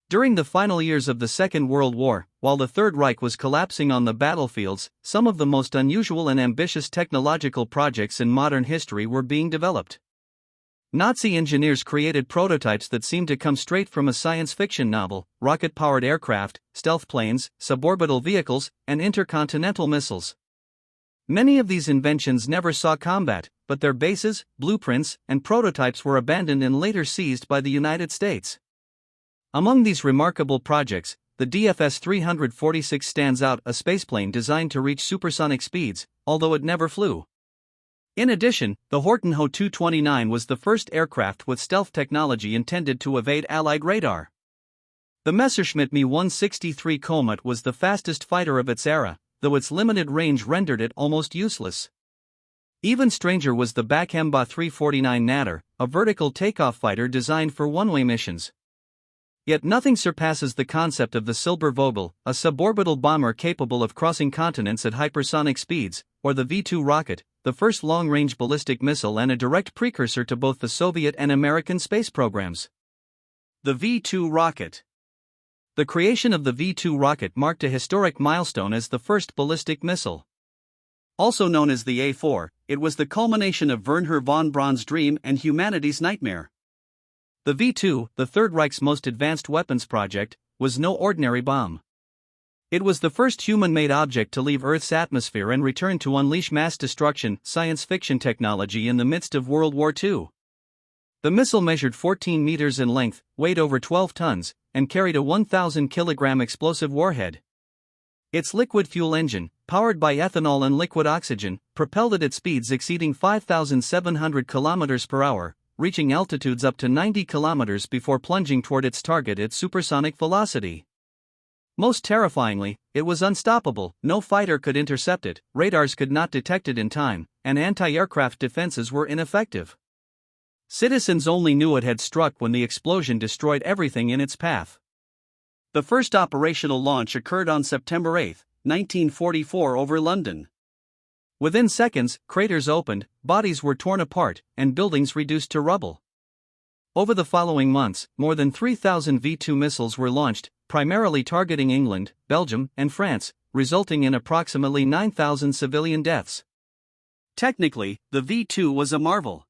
During the final years of the Second World War, while the Third Reich was collapsing on the battlefields, some of the most unusual and ambitious technological projects in modern history were being developed. Nazi engineers created prototypes that seemed to come straight from a science fiction novel: rocket-powered aircraft, stealth planes, suborbital vehicles, and intercontinental missiles. Many of these inventions never saw combat, but their bases, blueprints, and prototypes were abandoned and later seized by the United States. Among these remarkable projects, the DFS 346 stands out, a spaceplane designed to reach supersonic speeds, although it never flew. In addition, the Horten Ho 229 was the first aircraft with stealth technology intended to evade Allied radar. The Messerschmitt Me 163 Comet was the fastest fighter of its era, though its limited range rendered it almost useless. Even stranger was the Bakemba 349 Natter, a vertical takeoff fighter designed for one-way missions. Yet nothing surpasses the concept of the Silbervogel, a suborbital bomber capable of crossing continents at hypersonic speeds, or the V-2 rocket, the first long-range ballistic missile and a direct precursor to both the Soviet and American space programs. The V-2 rocket. The creation of the V-2 rocket marked a historic milestone as the first ballistic missile. Also known as the A-4, it was the culmination of Wernher von Braun's dream and humanity's nightmare. The V-2, the Third Reich's most advanced weapons project, was no ordinary bomb. It was the first human-made object to leave Earth's atmosphere and return to unleash mass destruction, science fiction technology in the midst of World War II. The missile measured 14 meters in length, weighed over 12 tons, and carried a 1,000-kilogram explosive warhead. Its liquid fuel engine, powered by ethanol and liquid oxygen, propelled it at speeds exceeding 5,700 kilometers per hour, reaching altitudes up to 90 kilometers before plunging toward its target at supersonic velocity. Most terrifyingly, it was unstoppable. No fighter could intercept it, radars could not detect it in time, and anti-aircraft defenses were ineffective. Citizens only knew it had struck when the explosion destroyed everything in its path. The first operational launch occurred on September 8, 1944 over London. Within seconds, craters opened, bodies were torn apart, and buildings reduced to rubble. Over the following months, more than 3,000 V-2 missiles were launched, primarily targeting England, Belgium, and France, resulting in approximately 9,000 civilian deaths. Technically, the V-2 was a marvel.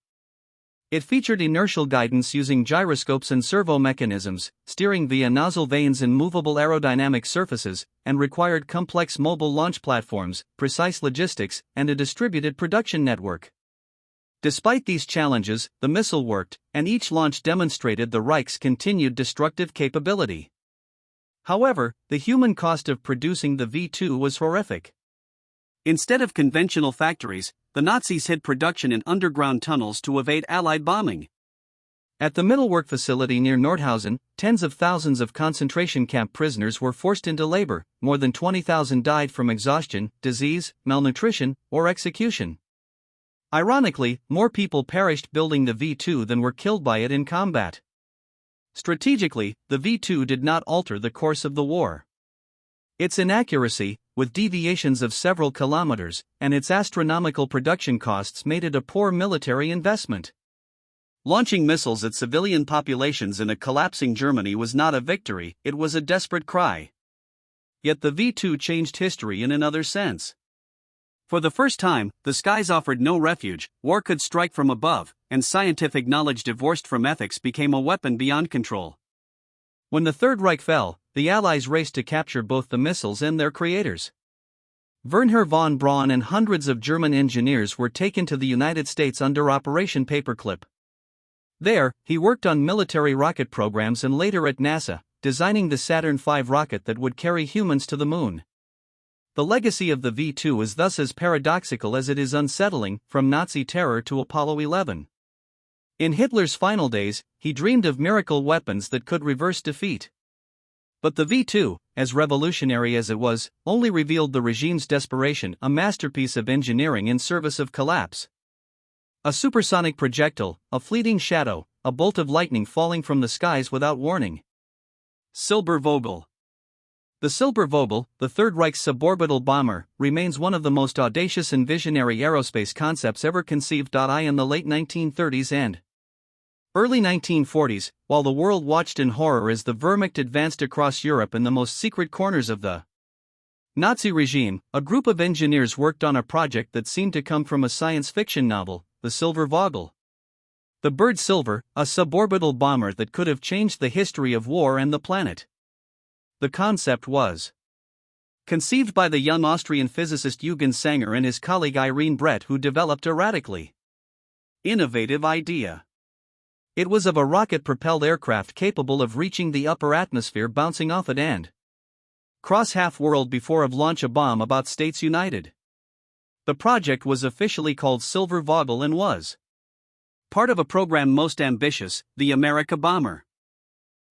It featured inertial guidance using gyroscopes and servo mechanisms, steering via nozzle vanes and movable aerodynamic surfaces, and required complex mobile launch platforms, precise logistics, and a distributed production network. Despite these challenges, the missile worked, and each launch demonstrated the Reich's continued destructive capability. However, the human cost of producing the V-2 was horrific. Instead of conventional factories, the Nazis hid production in underground tunnels to evade Allied bombing. At the Mittelwerk facility near Nordhausen, tens of thousands of concentration camp prisoners were forced into labor. More than 20,000 died from exhaustion, disease, malnutrition, or execution. Ironically, more people perished building the V-2 than were killed by it in combat. Strategically, the V-2 did not alter the course of the war. Its inaccuracy, with deviations of several kilometers, and its astronomical production costs made it a poor military investment. Launching missiles at civilian populations in a collapsing Germany was not a victory, it was a desperate cry. Yet the V-2 changed history in another sense. For the first time, the skies offered no refuge, war could strike from above, and scientific knowledge divorced from ethics became a weapon beyond control. When the Third Reich fell, the Allies raced to capture both the missiles and their creators. Wernher von Braun and hundreds of German engineers were taken to the United States under Operation Paperclip. There, he worked on military rocket programs and later at NASA, designing the Saturn V rocket that would carry humans to the moon. The legacy of the V-2 is thus as paradoxical as it is unsettling, from Nazi terror to Apollo 11. In Hitler's final days, he dreamed of miracle weapons that could reverse defeat. But the V-2, as revolutionary as it was, only revealed the regime's desperation, a masterpiece of engineering in service of collapse. A supersonic projectile, a fleeting shadow, a bolt of lightning falling from the skies without warning. Silbervogel. The Silbervogel, the Third Reich's suborbital bomber, remains one of the most audacious and visionary aerospace concepts ever conceived. In the late 1930s and Early 1940s, while the world watched in horror as the Wehrmacht advanced across Europe in the most secret corners of the Nazi regime, a group of engineers worked on a project that seemed to come from a science fiction novel, the Silver Vogel. The Bird Silver, a suborbital bomber that could have changed the history of war and the planet. The concept was conceived by the young Austrian physicist Eugen Sanger and his colleague Irene Brett, who developed a radically innovative idea. It was of a rocket-propelled aircraft capable of reaching the upper atmosphere, bouncing off it and cross half-world before of launch a bomb about States United. The project was officially called Silver Vogel and was part of a program most ambitious, the America Bomber.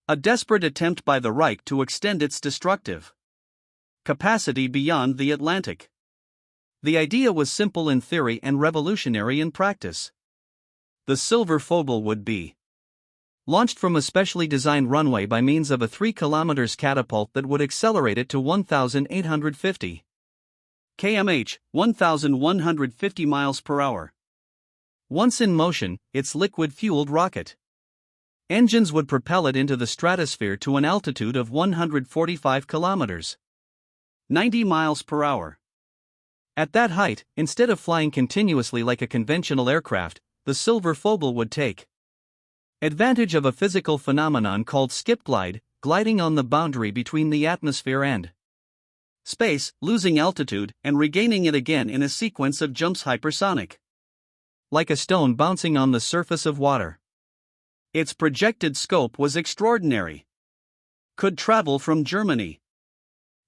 A desperate attempt by the Reich to extend its destructive capacity beyond the Atlantic. The idea was simple in theory and revolutionary in practice. The Silver Vogel would be launched from a specially designed runway by means of a 3 km catapult that would accelerate it to 1,850 km/h, 1,150 miles per hour. Once in motion, its liquid-fueled rocket engines would propel it into the stratosphere to an altitude of 145 kilometers, 90 miles per hour. At that height, instead of flying continuously like a conventional aircraft, the Silver Vogel would take advantage of a physical phenomenon called skip glide, gliding on the boundary between the atmosphere and space, losing altitude and regaining it again in a sequence of jumps, hypersonic, like a stone bouncing on the surface of water. Its projected scope was extraordinary. Could travel from Germany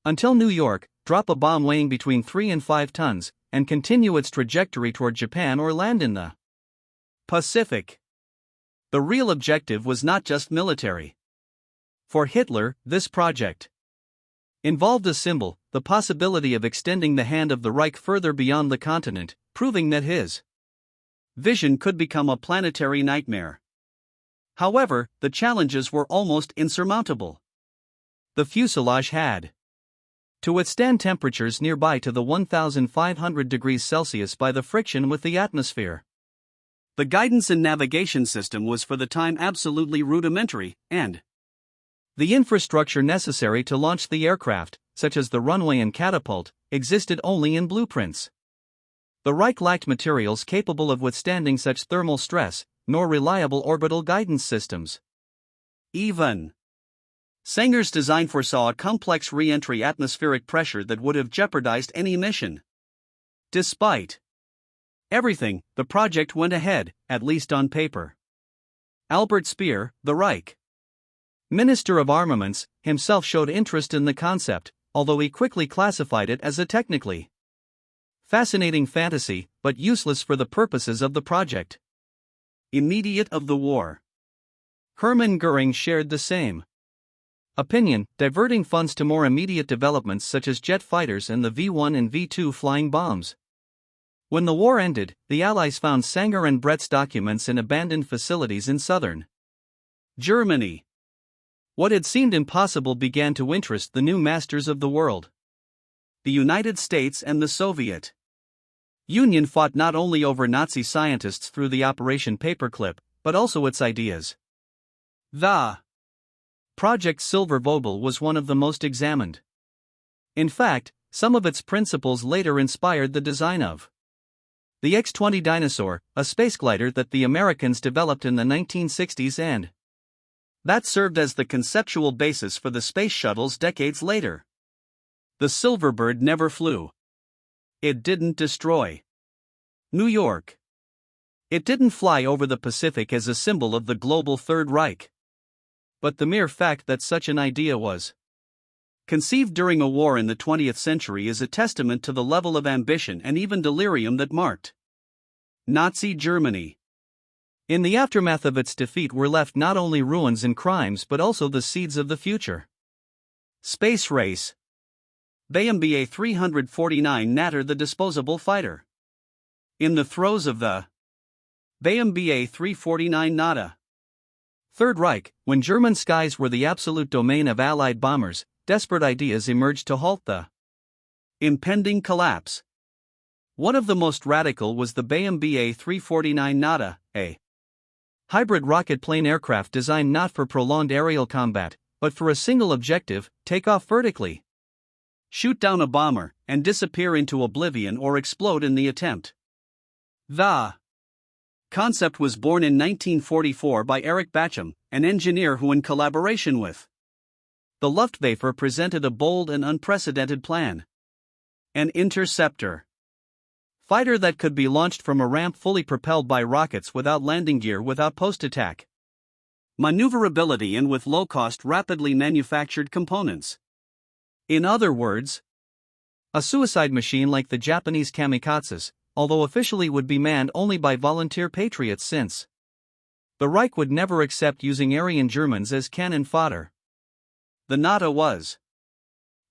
until New York, drop a bomb weighing between 3 and 5 tons, and continue its trajectory toward Japan or land in the Pacific. The real objective was not just military. For Hitler, this project involved a symbol, the possibility of extending the hand of the Reich further beyond the continent, proving that his vision could become a planetary nightmare. However, the challenges were almost insurmountable. The fuselage had to withstand temperatures nearby to the 1,500 degrees Celsius by the friction with the atmosphere. The guidance and navigation system was for the time absolutely rudimentary, and the infrastructure necessary to launch the aircraft, such as the runway and catapult, existed only in blueprints. The Reich lacked materials capable of withstanding such thermal stress, nor reliable orbital guidance systems. Even Sanger's design foresaw a complex re-entry atmospheric pressure that would have jeopardized any mission. Despite everything, the project went ahead, at least on paper. Albert Speer, the Reich Minister of Armaments, himself showed interest in the concept, although he quickly classified it as a technically fascinating fantasy, but useless for the purposes of the project. Immediate of the war. Hermann Göring shared the same opinion, diverting funds to more immediate developments such as jet fighters and the V-1 and V-2 flying bombs. When the war ended, the Allies found Sanger and Brett's documents in abandoned facilities in southern Germany. What had seemed impossible began to interest the new masters of the world. The United States and the Soviet Union fought not only over Nazi scientists through the Operation Paperclip, but also its ideas. The Project Silver Vogel was one of the most examined. In fact, some of its principles later inspired the design of the X-20 Dinosaur, a space glider that the Americans developed in the 1960s and that served as the conceptual basis for the space shuttles decades later. The Silverbird never flew. It didn't destroy New York. It didn't fly over the Pacific as a symbol of the global Third Reich. But the mere fact that such an idea was conceived during a war in the 20th century is a testament to the level of ambition and even delirium that marked Nazi Germany. In the aftermath of its defeat were left not only ruins and crimes but also the seeds of the future space race. BMBA 349 Natter, the disposable fighter. In the throes of the BMBA 349 Nada Third Reich, when German skies were the absolute domain of Allied bombers, desperate ideas emerged to halt the impending collapse. One of the most radical was the BMBA 349 Nada, a hybrid rocket plane aircraft designed not for prolonged aerial combat, but for a single objective: take off vertically, shoot down a bomber, and disappear into oblivion or explode in the attempt. The concept was born in 1944 by Erich Bacham, an engineer who, in collaboration with the Luftwaffe, presented a bold and unprecedented plan. An interceptor fighter that could be launched from a ramp fully propelled by rockets without landing gear, without post-attack maneuverability, and with low-cost, rapidly manufactured components. In other words, a suicide machine like the Japanese kamikazes, although officially would be manned only by volunteer patriots, since the Reich would never accept using Aryan Germans as cannon fodder. The NATO was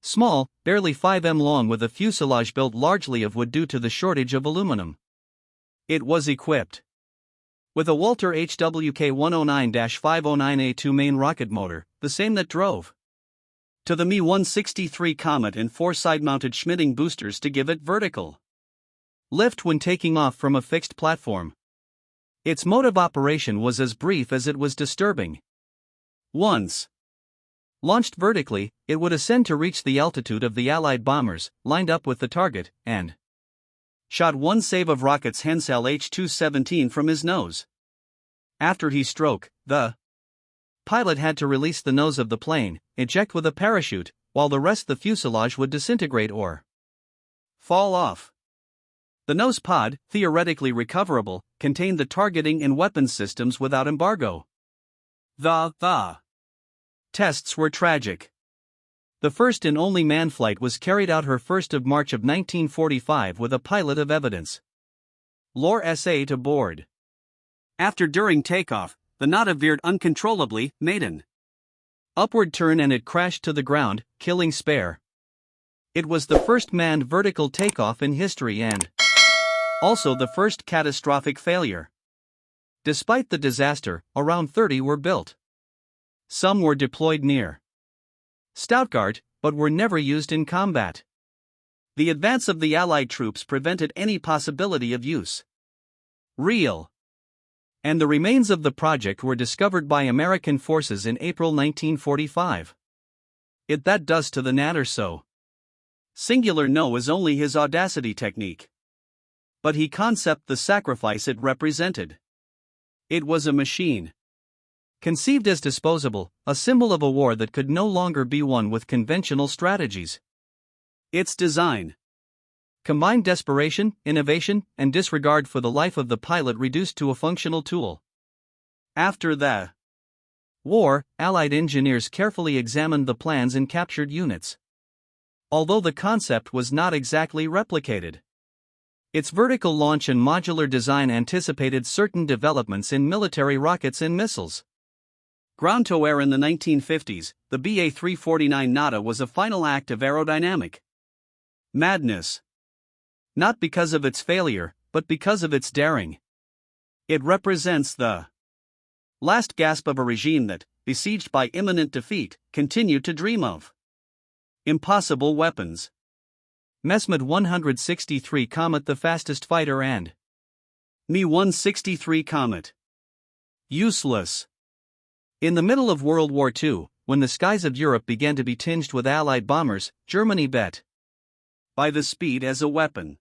small, barely 5 m long, with a fuselage built largely of wood due to the shortage of aluminum. It was equipped with a Walter HWK 109-509A2 main rocket motor, the same that drove to the Me-163 Comet, and 4 side-mounted Schmidding boosters to give it vertical lift when taking off from a fixed platform. Its mode of operation was as brief as it was disturbing. Once launched vertically, it would ascend to reach the altitude of the Allied bombers, lined up with the target, and shot one save of rockets Hensel H-217 from his nose. After he struck, the pilot had to release the nose of the plane, eject with a parachute, while the rest the fuselage would disintegrate or fall off. The nose pod, theoretically recoverable, contained the targeting and weapons systems without embargo. The tests were tragic. The first and only manned flight was carried out her 1st of March of 1945 with a pilot of evidence, Lore SA, to board. During takeoff, the NATO veered uncontrollably, made an upward turn, and it crashed to the ground, killing spare. It was the first manned vertical takeoff in history and also the first catastrophic failure. Despite the disaster, around 30 were built. Some were deployed near Stuttgart, but were never used in combat. The advance of the Allied troops prevented any possibility of use. And the remains of the project were discovered by American forces in April 1945. It that does to the natter so. Singular no is only his audacity technique. But he concept the sacrifice it represented. It was a machine conceived as disposable, a symbol of a war that could no longer be won with conventional strategies. Its design combined desperation, innovation, and disregard for the life of the pilot, reduced to a functional tool. After the war, Allied engineers carefully examined the plans and captured units. Although the concept was not exactly replicated, its vertical launch and modular design anticipated certain developments in military rockets and missiles. Ground-to-air in the 1950s, the BA-349 NATO was a final act of aerodynamic madness. Not because of its failure, but because of its daring. It represents the last gasp of a regime that, besieged by imminent defeat, continued to dream of impossible weapons. Mesmed 163 Comet, the fastest fighter, and Me-163 Comet. Useless. In the middle of World War II, when the skies of Europe began to be tinged with Allied bombers, Germany bet by the speed as a weapon.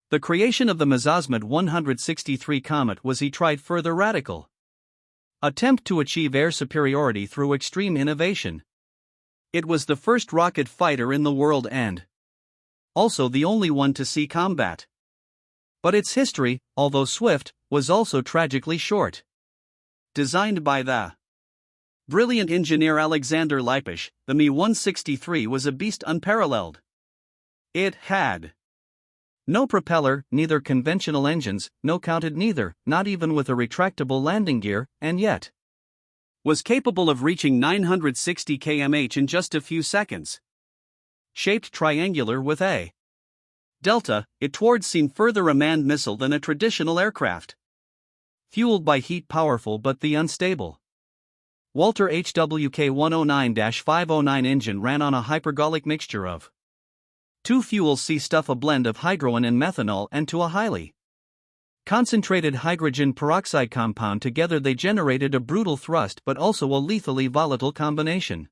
The creation of the Mesmed 163 Comet was a tried further radical attempt to achieve air superiority through extreme innovation. It was the first rocket fighter in the world and also the only one to see combat. But its history, although swift, was also tragically short. Designed by the brilliant engineer Alexander Lippisch, the Me-163 was a beast unparalleled. It had no propeller, neither conventional engines, no counted neither, not even with a retractable landing gear, and yet was capable of reaching 960 km/h in just a few seconds. Shaped triangular with a delta, it towards seemed further a manned missile than a traditional aircraft. Fueled by heat, powerful but the unstable Walter HWK 109-509 engine ran on a hypergolic mixture of two fuels, a blend of hydrogen and methanol, and to a highly concentrated hydrogen peroxide compound. Together they generated a brutal thrust but also a lethally volatile combination.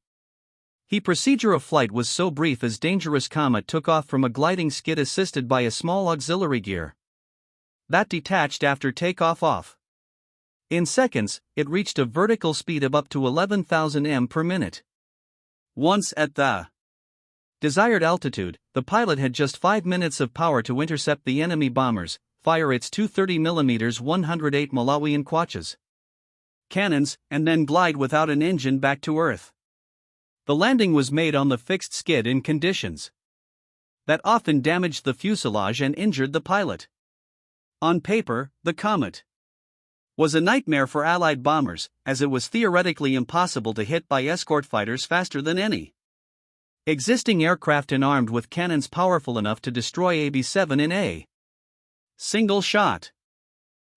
The procedure of flight was so brief as dangerous comet took off from a gliding skid assisted by a small auxiliary gear that detached after takeoff off. In seconds, it reached a vertical speed of up to 11,000 m per minute. Once at the desired altitude, the pilot had just 5 minutes of power to intercept the enemy bombers, fire its 230mm 108 Malawian Quachas cannons, and then glide without an engine back to Earth. The landing was made on the fixed skid in conditions that often damaged the fuselage and injured the pilot. On paper, the comet was a nightmare for Allied bombers, as it was theoretically impossible to hit by escort fighters faster than any existing aircraft and armed with cannons powerful enough to destroy AB-7 in a single shot.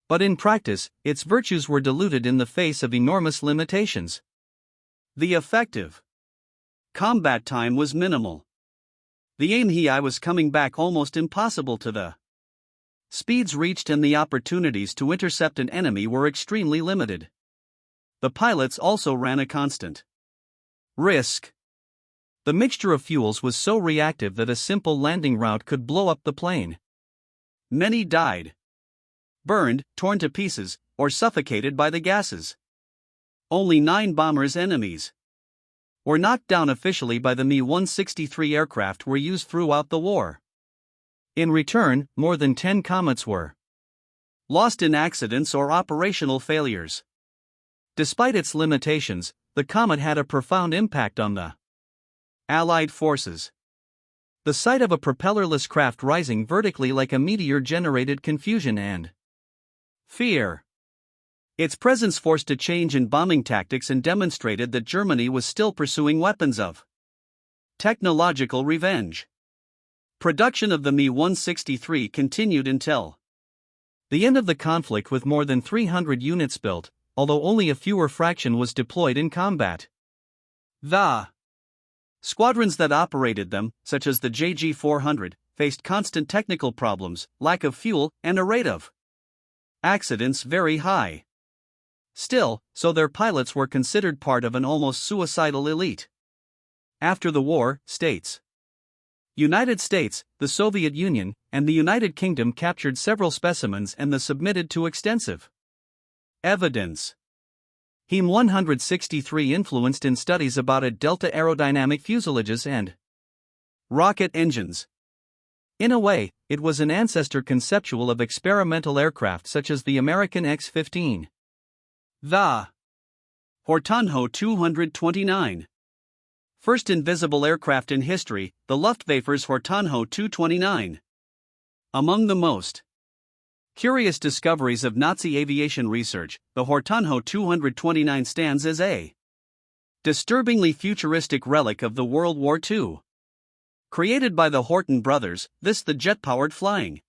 But in practice, its virtues were diluted in the face of enormous limitations. The effective combat time was minimal. The aim was coming back almost impossible to the speeds reached, and the opportunities to intercept an enemy were extremely limited. The pilots also ran a constant risk. The mixture of fuels was so reactive that a simple landing route could blow up the plane. Many died, burned, torn to pieces, or suffocated by the gases. Only 9 bombers' enemies were knocked down officially by the Me-163 aircraft were used throughout the war. In return, more than 10 comets were lost in accidents or operational failures. Despite its limitations, the comet had a profound impact on the Allied forces. The sight of a propellerless craft rising vertically like a meteor generated confusion and fear. Its presence forced a change in bombing tactics and demonstrated that Germany was still pursuing weapons of technological revenge. Production of the Me-163 continued until the end of the conflict, with more than 300 units built, although only a fewer fraction was deployed in combat. The squadrons that operated them, such as the JG-400, faced constant technical problems, lack of fuel, and a rate of accidents very high. Still, so their pilots were considered part of an almost suicidal elite. After the war, United States, the Soviet Union, and the United Kingdom captured several specimens and the submitted to extensive evidence. HEM-163 influenced in studies about a delta aerodynamic fuselages and rocket engines. In a way, it was an ancestor conceptual of experimental aircraft such as the American X-15. The Horten Ho 229. First invisible aircraft in history, the Luftwaffe's Horten Ho 229. Among the most curious discoveries of Nazi aviation research, the Horten Ho 229 stands as a disturbingly futuristic relic of the World War II. Created by the Horten brothers, the jet-powered flying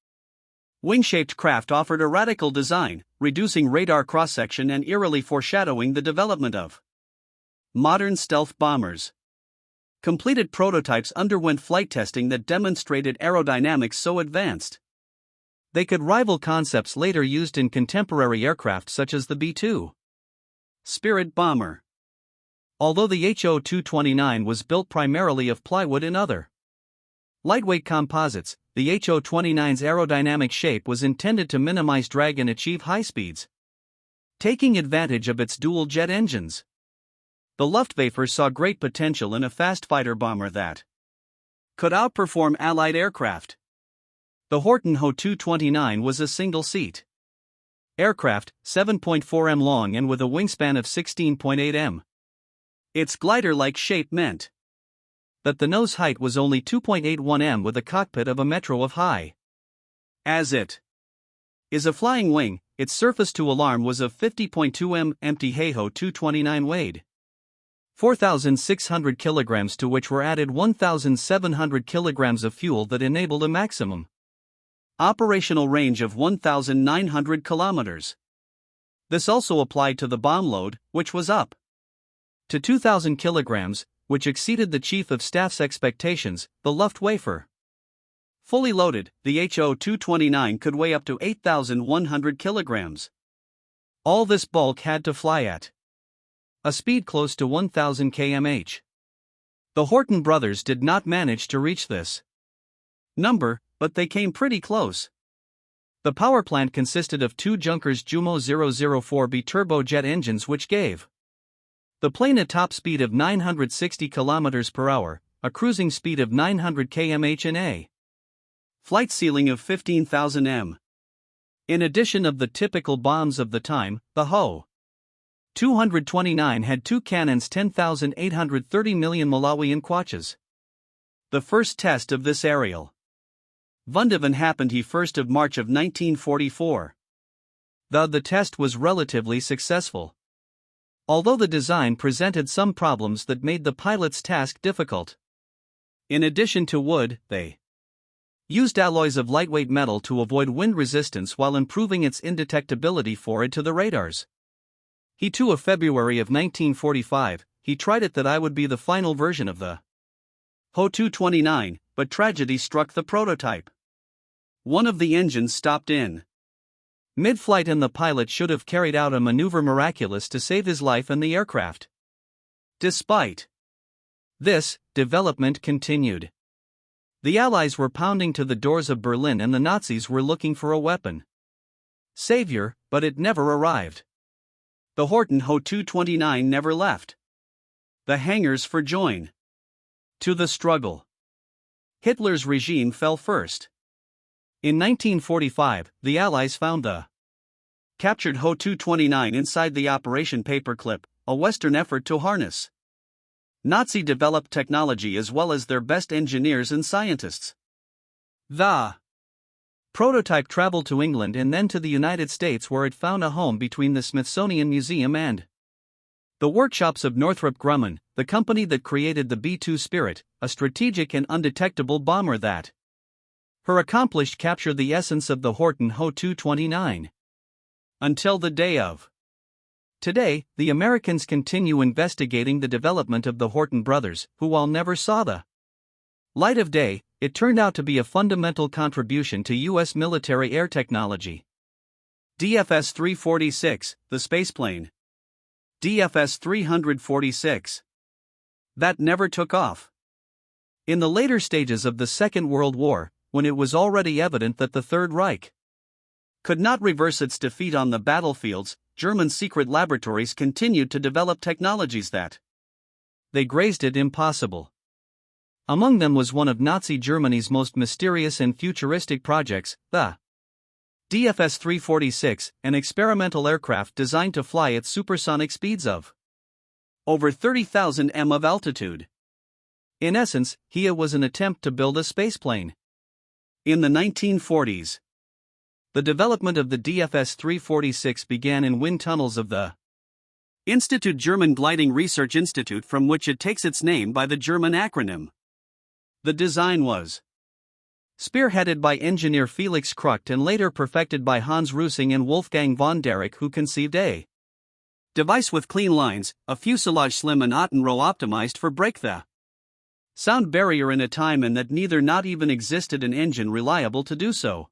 wing-shaped craft offered a radical design, reducing radar cross-section and eerily foreshadowing the development of modern stealth bombers. Completed prototypes underwent flight testing that demonstrated aerodynamics so advanced they could rival concepts later used in contemporary aircraft such as the B-2 Spirit bomber. Although the HO-229 was built primarily of plywood and other lightweight composites, the HO-29's aerodynamic shape was intended to minimize drag and achieve high speeds, taking advantage of its dual-jet engines. The Luftwaffe saw great potential in a fast fighter bomber that could outperform Allied aircraft. The Horten Ho 229 was a single-seat aircraft, 7.4 m long and with a wingspan of 16.8 m. Its glider-like shape meant that the nose height was only 2.81 m with a cockpit of a metro of high. As it is a flying wing, its surface to alarm was of 50.2 m. Empty Ho 229 weighed 4,600 kilograms, to which were added 1,700 kilograms of fuel that enabled a maximum operational range of 1,900 kilometers. This also applied to the bomb load, which was up to 2,000 kilograms, which exceeded the Chief of Staff's expectations. The Luftwaffe Fully loaded, the Ho-229 could weigh up to 8,100 kilograms. All this bulk had to fly at a speed close to 1,000 km/h. The Horten brothers did not manage to reach this number, but they came pretty close. The power plant consisted of two Junkers Jumo 004B turbojet engines which gave the plane a top speed of 960 km per hour, a cruising speed of 900 km/h and a flight ceiling of 15,000 m. In addition of the typical bombs of the time, the Ho-229 had two cannons 10,830 million Malawian kwaches. The first test of this aerial Vundivan happened the 1st of March of 1944. The test was relatively successful, although the design presented some problems that made the pilot's task difficult. In addition to wood, they used alloys of lightweight metal to avoid wind resistance while improving its indetectability for it to the radars. He too of February of 1945, he tried it that I would be the final version of the Ho-229, but tragedy struck the prototype. One of the engines stopped in mid-flight and the pilot should have carried out a maneuver miraculous to save his life and the aircraft. Despite this, development continued. The Allies were pounding to the doors of Berlin and the Nazis were looking for a weapon savior, but it never arrived. The Horten Ho-229 never left the hangars for join to the struggle. Hitler's regime fell first. In 1945, the Allies found the captured Ho-229 inside the Operation Paperclip, a Western effort to harness Nazi-developed technology as well as their best engineers and scientists. The prototype traveled to England and then to the United States, where it found a home between the Smithsonian Museum and the workshops of Northrop Grumman, the company that created the B-2 Spirit, a strategic and undetectable bomber that her accomplished captured the essence of the Horten Ho-229. Until the day of today, the Americans continue investigating the development of the Horten brothers, who while never saw the light of day, it turned out to be a fundamental contribution to U.S. military air technology. DFS-346, the spaceplane. DFS-346. That never took off. In the later stages of the Second World War, when it was already evident that the Third Reich could not reverse its defeat on the battlefields, German secret laboratories continued to develop technologies that they grazed it impossible. Among them was one of Nazi Germany's most mysterious and futuristic projects, the DFS-346, an experimental aircraft designed to fly at supersonic speeds of over 30,000 m of altitude. In essence, HIA was an attempt to build a spaceplane. In the 1940s, the development of the DFS-346 began in wind tunnels of the Institut German Gliding Research Institute, from which it takes its name by the German acronym. The design was spearheaded by engineer Felix Krucht and later perfected by Hans Rusing and Wolfgang von Derek, who conceived a device with clean lines, a fuselage slim and Ottenrow optimized for break the sound barrier in a time and that neither not even existed an engine reliable to do so.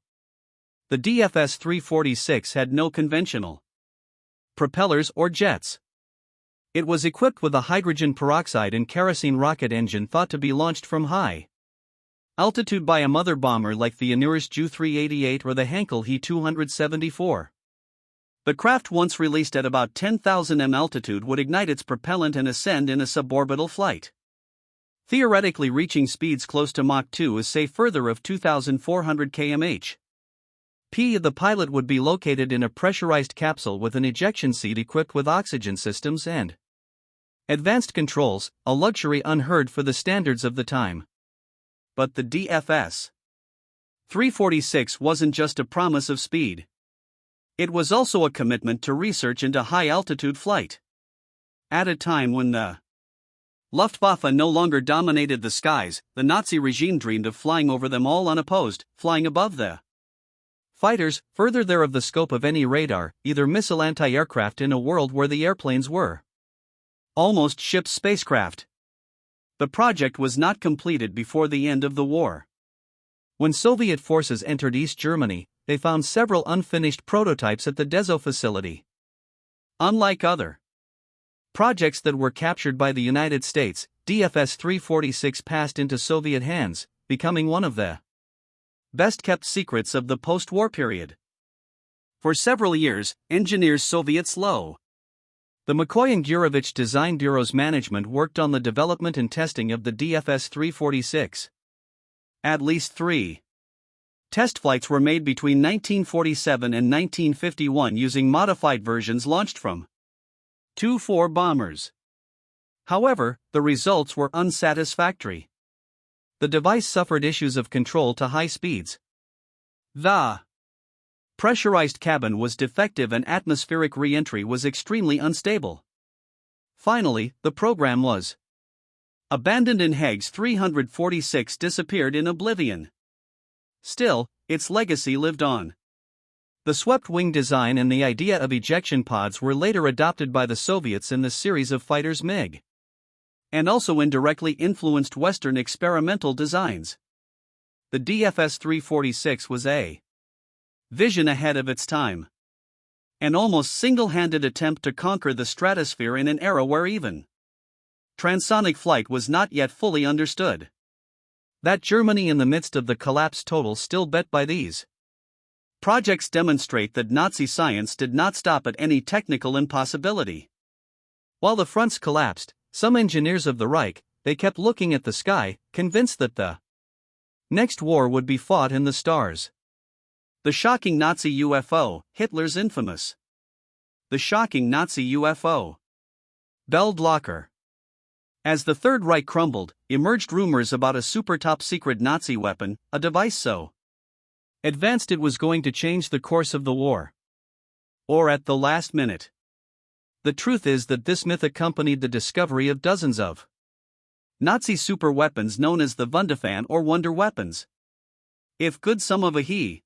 The DFS-346 had no conventional propellers or jets. It was equipped with a hydrogen peroxide and kerosene rocket engine thought to be launched from high altitude by a mother bomber like the Anurus Ju-388 or the Henkel He-274. The craft, once released at about 10,000 m altitude, would ignite its propellant and ascend in a suborbital flight. Theoretically, reaching speeds close to Mach 2 is say further of 2,400 km/h. The pilot would be located in a pressurized capsule with an ejection seat equipped with oxygen systems and advanced controls, a luxury unheard for the standards of the time. But the DFS-346 wasn't just a promise of speed. It was also a commitment to research into high-altitude flight. At a time when the Luftwaffe no longer dominated the skies, the Nazi regime dreamed of flying over them all unopposed, flying above the fighters, further there of the scope of any radar, either missile anti-aircraft, in a world where the airplanes were almost ships spacecraft. The project was not completed before the end of the war. When Soviet forces entered East Germany, they found several unfinished prototypes at the Deso facility. Unlike other projects that were captured by the United States, DFS 346 passed into Soviet hands, becoming one of the best-kept secrets of the post-war period. For several years, engineers Soviets low. The McCoy and Gurevich Design Bureau's management worked on the development and testing of the DFS 346. At least 3 test flights were made between 1947 and 1951 using modified versions launched from Tu-4 bombers. However, the results were unsatisfactory. The device suffered issues of control to high speeds. The pressurized cabin was defective and atmospheric re-entry was extremely unstable. Finally, the program was abandoned and Hague's 346 disappeared in oblivion. Still, its legacy lived on. The swept-wing design and the idea of ejection pods were later adopted by the Soviets in the series of fighters MiG, and also indirectly influenced Western experimental designs. The DFS 346 was a vision ahead of its time. An almost single-handed attempt to conquer the stratosphere in an era where even transonic flight was not yet fully understood. That Germany in the midst of the collapse total still bet by these projects demonstrate that Nazi science did not stop at any technical impossibility. While the fronts collapsed, some engineers of the Reich, they kept looking at the sky, convinced that the next war would be fought in the stars. The shocking Nazi UFO, Hitler's infamous The shocking Nazi UFO. Bell Blocker. As the Third Reich crumbled, emerged rumors about a super top-secret Nazi weapon, a device so advanced it was going to change the course of the war. Or at the last minute. The truth is that this myth accompanied the discovery of dozens of Nazi super weapons known as the Wunderwaffe or wonder weapons. If good some of a he.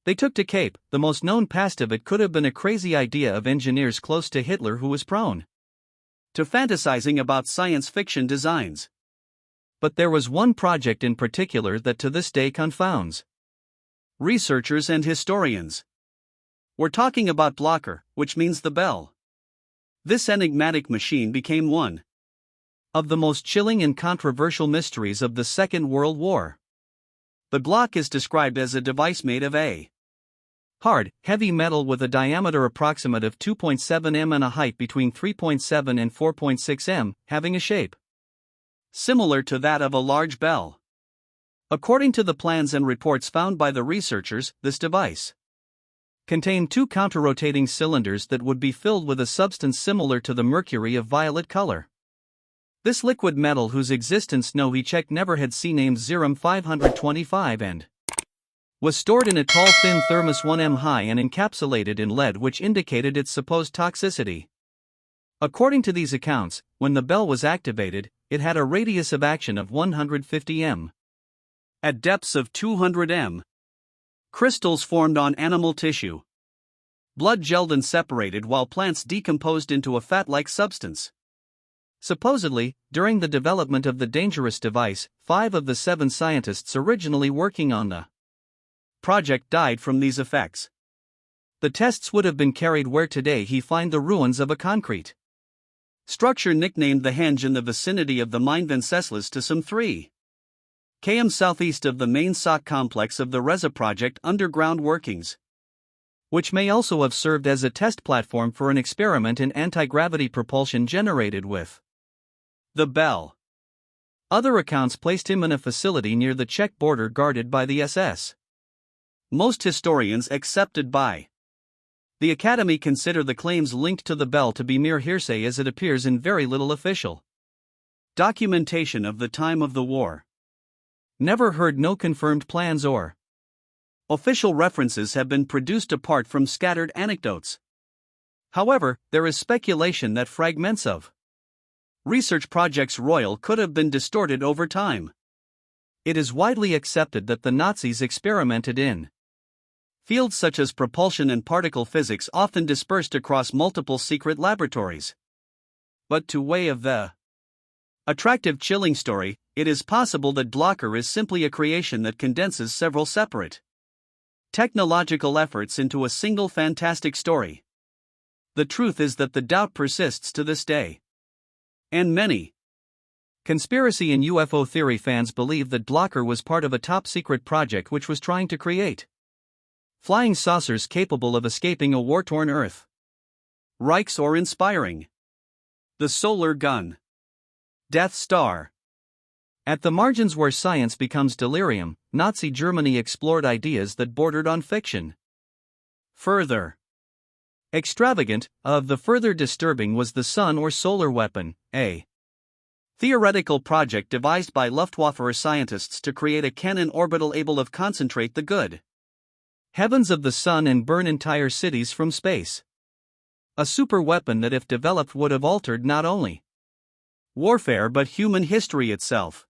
They took to Cape, the most known past of it could have been a crazy idea of engineers close to Hitler who was prone to fantasizing about science fiction designs. But there was one project in particular that to this day confounds researchers and historians. We're talking about Blocker, which means the bell. This enigmatic machine became one of the most chilling and controversial mysteries of the Second World War. The block is described as a device made of a hard, heavy metal with a diameter approximate of 2.7 m and a height between 3.7 and 4.6 m, having a shape similar to that of a large bell. According to the plans and reports found by the researchers, this device contained 2 counter-rotating cylinders that would be filled with a substance similar to the mercury of violet color. This liquid metal, whose existence Novichok never had seen, named Zerum 525 and was stored in a tall thin thermos 1 m high and encapsulated in lead, which indicated its supposed toxicity. According to these accounts, when the bell was activated, it had a radius of action of 150 m. At depths of 200 m. Crystals formed on animal tissue. Blood gelled and separated while plants decomposed into a fat-like substance. Supposedly, during the development of the dangerous device, 5 of the 7 scientists originally working on the project died from these effects. The tests would have been carried where today he find the ruins of a concrete structure nicknamed the Henge in the vicinity of the mine Venceslas to some 3 km southeast of the main SOC complex of the Reza project underground workings, which may also have served as a test platform for an experiment in anti-gravity propulsion generated with the bell. Other accounts placed him in a facility near the Czech border guarded by the SS. Most historians accepted by the Academy consider the claims linked to the bell to be mere hearsay, as it appears in very little official documentation of the time of the war. Never heard no confirmed plans or official references have been produced apart from scattered anecdotes. However, there is speculation that fragments of research projects royal could have been distorted over time. It is widely accepted that the Nazis experimented in fields such as propulsion and particle physics, often dispersed across multiple secret laboratories. But to way of the Attractive chilling story. It is possible that Blocker is simply a creation that condenses several separate technological efforts into a single fantastic story. The truth is that the doubt persists to this day. And many conspiracy and UFO theory fans believe that Blocker was part of a top-secret project which was trying to create flying saucers capable of escaping a war-torn Earth. Reich's or inspiring the solar gun. Death Star. At the margins where science becomes delirium, Nazi Germany explored ideas that bordered on fiction. Further extravagant, the further disturbing was the sun or solar weapon, a theoretical project devised by Luftwaffe scientists to create a cannon orbital able to concentrate the good heavens of the sun and burn entire cities from space. A super weapon that, if developed, would have altered not only warfare but human history itself.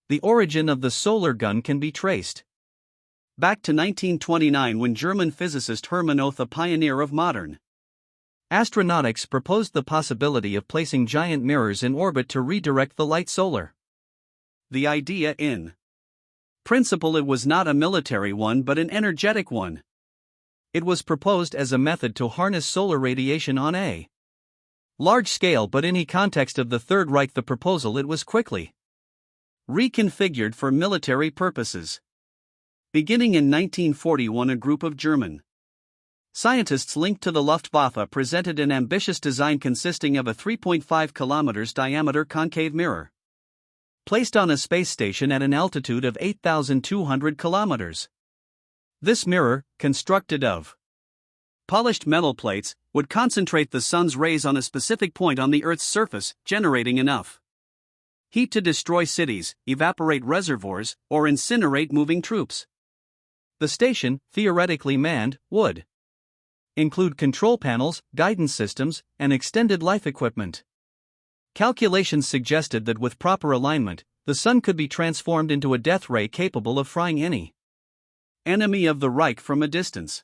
The origin of the solar gun can be traced back to 1929, when German physicist Hermann Oth, a pioneer of modern astronautics, proposed the possibility of placing giant mirrors in orbit to redirect the light solar. The idea in principle, it was not a military one but an energetic one. It was proposed as a method to harness solar radiation on a large scale, but in the context of the Third Reich the proposal it was quickly reconfigured for military purposes. Beginning in 1941, a group of German scientists linked to the Luftwaffe presented an ambitious design consisting of a 3.5 kilometers diameter concave mirror placed on a space station at an altitude of 8,200 kilometers. This mirror, constructed of polished metal plates, would concentrate the sun's rays on a specific point on the Earth's surface, generating enough heat to destroy cities, evaporate reservoirs, or incinerate moving troops. The station, theoretically manned, would include control panels, guidance systems, and extended life equipment. Calculations suggested that with proper alignment, the sun could be transformed into a death ray capable of frying any enemy of the Reich from a distance.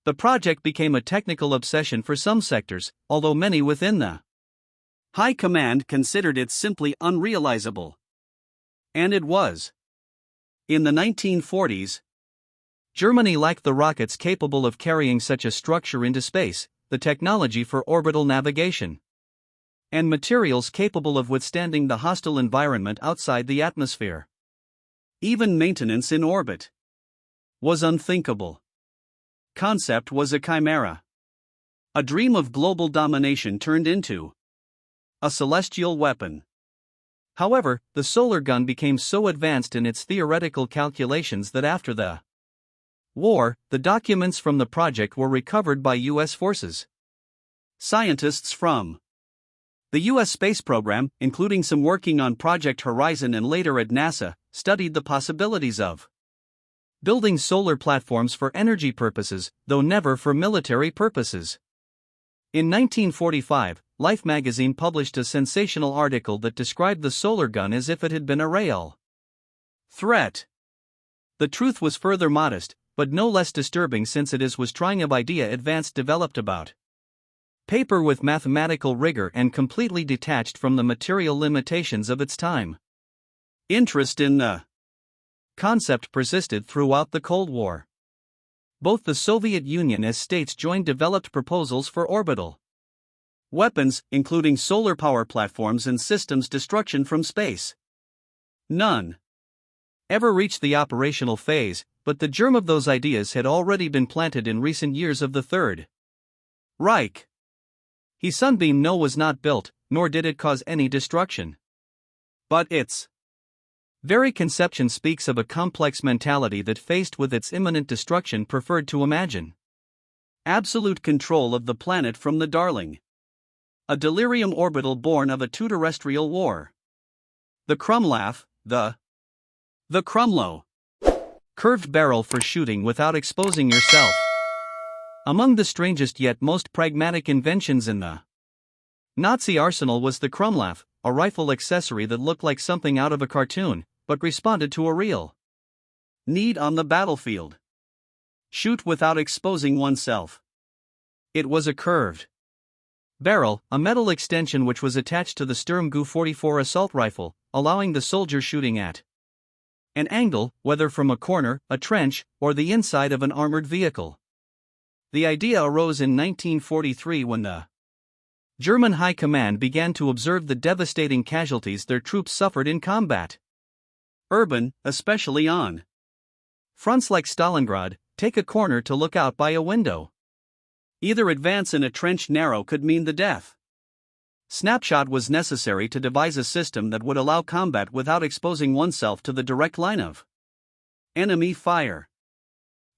The project became a technical obsession for some sectors, although many within the high command considered it simply unrealizable. And it was. In the 1940s, Germany lacked the rockets capable of carrying such a structure into space, the technology for orbital navigation, and materials capable of withstanding the hostile environment outside the atmosphere. Even maintenance in orbit was unthinkable. Concept was a chimera. A dream of global domination turned into a celestial weapon. However, the solar gun became so advanced in its theoretical calculations that after the war, the documents from the project were recovered by U.S. forces. Scientists from the U.S. space program, including some working on Project Horizon and later at NASA, studied the possibilities of building solar platforms for energy purposes, though never for military purposes. In 1945, Life magazine published a sensational article that described the solar gun as if it had been a real threat. The truth was further modest, but no less disturbing, since it was trying an idea advanced developed about paper with mathematical rigor and completely detached from the material limitations of its time. Interest in the concept persisted throughout the Cold War. Both the Soviet Union and states joined developed proposals for orbital weapons, including solar power platforms and systems destruction from space. None ever reached the operational phase, but the germ of those ideas had already been planted in recent years of the Third Reich. His Sunbeam No was not built, nor did it cause any destruction. But its very conception speaks of a complex mentality that, faced with its imminent destruction, preferred to imagine absolute control of the planet from the darling. A delirium orbital born of a two-terrestrial war. The Krumlaff, the Krumlo. Curved barrel for shooting without exposing yourself. Among the strangest yet most pragmatic inventions in the Nazi arsenal was the Krumlaff, a rifle accessory that looked like something out of a cartoon, but responded to a real need on the battlefield. Shoot without exposing oneself. It was a curved Barrel, a metal extension which was attached to the Sturm Gu-44 assault rifle, allowing the soldier shooting at an angle, whether from a corner, a trench, or the inside of an armored vehicle. The idea arose in 1943 when the German High Command began to observe the devastating casualties their troops suffered in combat. Urban, especially on fronts like Stalingrad, take a corner to look out by a window. Either advance in a trench narrow could mean the death. Snapshot was necessary to devise a system that would allow combat without exposing oneself to the direct line of enemy fire.